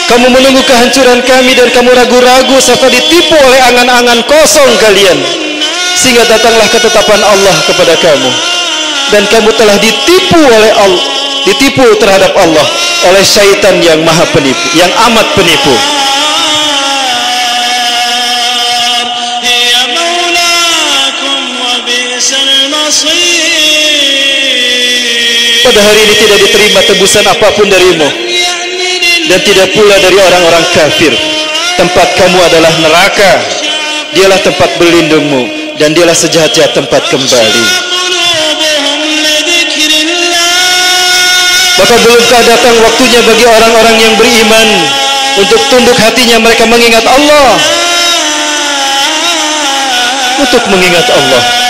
B: Kamu menunggu kehancuran kami dan kamu ragu-ragu serta ditipu oleh angan-angan kosong kalian, sehingga datanglah ketetapan Allah kepada kamu, dan kamu telah ditipu oleh Allah, ditipu terhadap Allah oleh syaitan yang maha penipu, yang amat penipu. Pada hari ini tidak diterima tebusan apapun darimu, dan tidak pula dari orang-orang kafir. Tempat kamu adalah neraka, dialah tempat berlindungmu, dan dialah sejahat-jahat tempat kembali. Maka belumkah datang waktunya bagi orang-orang yang beriman untuk tunduk hatinya mereka mengingat Allah, untuk mengingat Allah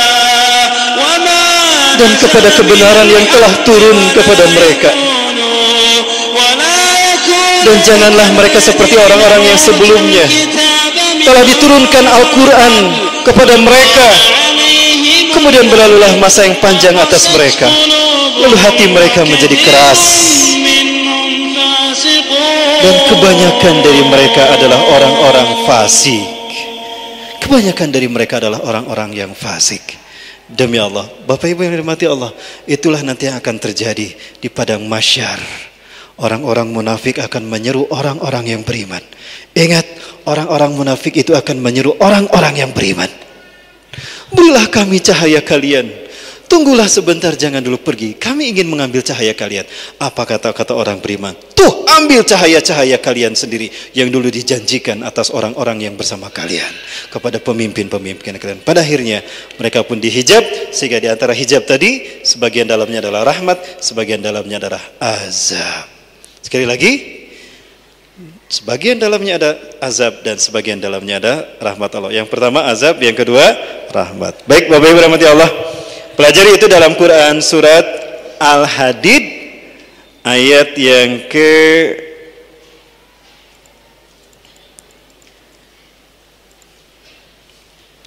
B: dan kepada kebenaran yang telah turun kepada mereka. Dan janganlah mereka seperti orang-orang yang sebelumnya. Telah diturunkan Al-Quran kepada mereka, kemudian berlalulah masa yang panjang atas mereka, lalu hati mereka menjadi keras, dan kebanyakan dari mereka adalah orang-orang fasik. Kebanyakan dari mereka adalah orang-orang yang fasik. Demi Allah, Bapak Ibu yang dirahmati Allah, itulah nanti yang akan terjadi di padang mahsyar. Orang-orang munafik akan menyeru orang-orang yang beriman. Ingat, orang-orang munafik itu akan menyeru orang-orang yang beriman. Berilah kami cahaya kalian. Tunggulah sebentar, jangan dulu pergi. Kami ingin mengambil cahaya kalian. Apa kata-kata orang beriman? Tuh, ambil cahaya-cahaya kalian sendiri yang dulu dijanjikan atas orang-orang yang bersama kalian, kepada pemimpin-pemimpin kalian. Pada akhirnya mereka pun dihijab, sehingga di antara hijab tadi sebagian dalamnya adalah rahmat, sebagian dalamnya adalah azab. Sekali lagi, sebagian dalamnya ada azab dan sebagian dalamnya ada rahmat Allah. Yang pertama azab, yang kedua rahmat. Baik, Bapak Ibu rahmati Allah, pelajari itu dalam Quran surat Al-Hadid ayat yang ke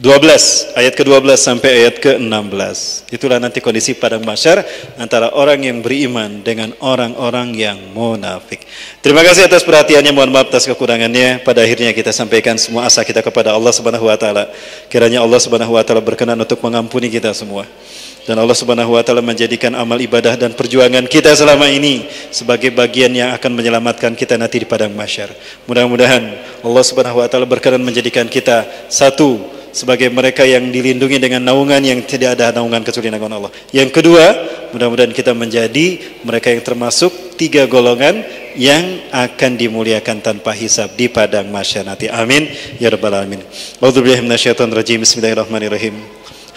B: 12, ayat ke-12 sampai ayat ke-16. Itulah nanti kondisi padang mahsyar antara orang yang beriman dengan orang-orang yang munafik. Terima kasih atas perhatiannya, mohon maaf atas kekurangannya. Pada akhirnya kita sampaikan semua asa kita kepada Allah Subhanahu wa taala. Kiranya Allah Subhanahu wa taala berkenan untuk mengampuni kita semua. Dan Allah Subhanahu wa taala menjadikan amal ibadah dan perjuangan kita selama ini sebagai bagian yang akan menyelamatkan kita nanti di padang mahsyar. Mudah-mudahan Allah Subhanahu wa taala berkenan menjadikan kita satu sebagai mereka yang dilindungi dengan naungan yang tidak ada naungan kecuali naungan Allah. Yang kedua, mudah-mudahan kita menjadi mereka yang termasuk 3 golongan yang akan dimuliakan tanpa hisab di padang mahsyar nanti. Amin ya rabbal alamin. A'udzubillahi minasyaitonir rajim. Bismillahirrahmanirrahim.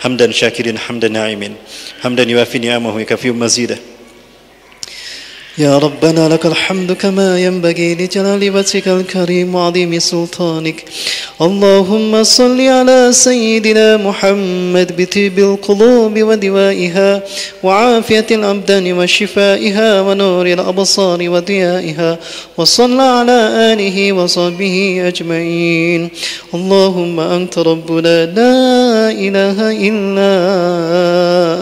B: Hamdan syakirin hamdan na'imin. Hamdan yuafi ni'amahu yakafi mazidah. يا ربنا لك الحمد كما ينبغي لجلال وجهك الكريم وعظيم سلطانك اللهم صل على سيدنا محمد بطيب القلوب ودوائها وعافية الأبدان وشفائها ونور الأبصار وضيائها وصل على آله وصحبه أجمعين اللهم أنت ربنا لا إله إلا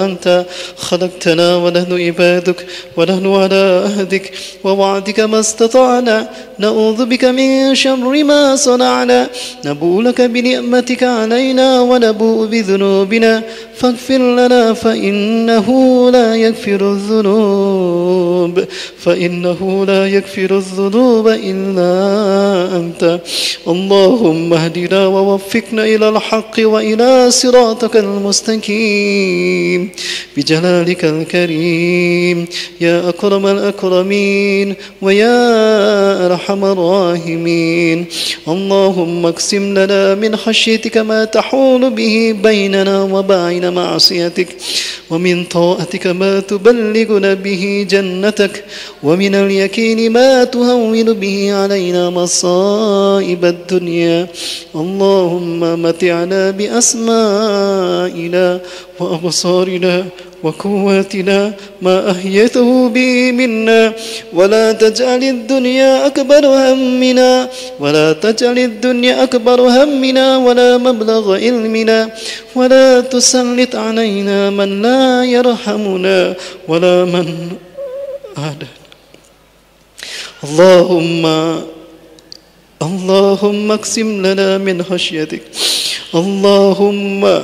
B: أنت خلقتنا ونحن عبادك ونحن على عهدك ووعدك ما استطعنا نعوذ بك من شر ما صنعنا نبوء لك بنعمتك علينا ونبوء بذنوبنا فاغفر لنا فإنه لا يغفر الذنوب إلا أنت اللهم اهدنا ووفقنا إلى الحق وإلى صراطك المستقيم بجلالك الكريم يا أكرم الأكرمين ويا أرحم الراحمين اللهم اقسم لنا من خشيتك ما تحول به بيننا وبين معصيتك ومن طاعتك ما تبلغنا به جنتك ومن اليقين ما تهون به علينا مصائب الدنيا اللهم متعنا بأسمائنا وأبصارنا وقواتنا ما أحييته به منا ولا تجعل الدنيا أكبر همنا ولا مبلغ علمنا ولا تسلط علينا من لا يرحمنا ولا من عادنا اللهم اقسم لنا من خشيتك اللهم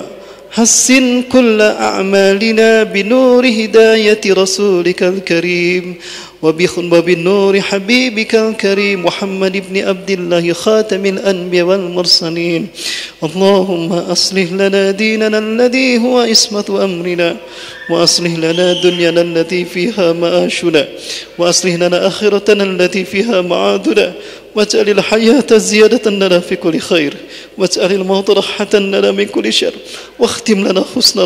B: حسن كل أعمالنا بنور هداية رسولك الكريم وبنور حبيبك الكريم محمد بن عبد الله خاتم الأنبياء والمرسلين اللهم أصلح لنا ديننا الذي هو عصمة أمرنا وأصلح لنا دنيانا التي فيها معاشنا وأصلح لنا آخرتنا التي فيها معادنا واجعل الحياة زيادة لنا في كل خير واجعل الموت راحة لنا من كل شر واختم لنا حسن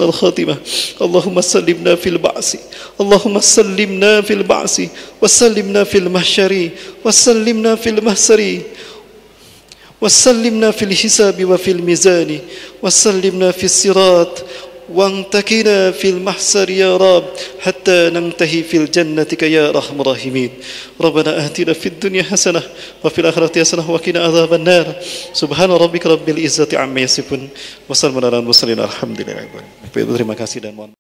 B: الخاتمة اللهم سلمنا في البعث وسلمنا في المحشر وسلمنا في المحسر وسلمنا في الحساب وفي الميزان وسلمنا في الصراط وانتقنا في المحشر يا رب حتى ننتهي في الجنة يا أرحم الراحمين ربنا آتنا في الدنيا حسنة وفي الآخرة حسنة وقنا عذاب النار سبحان ربك رب العزة عما يصفون وسلام على المرسلين الحمد لله. Terima kasih dan mohon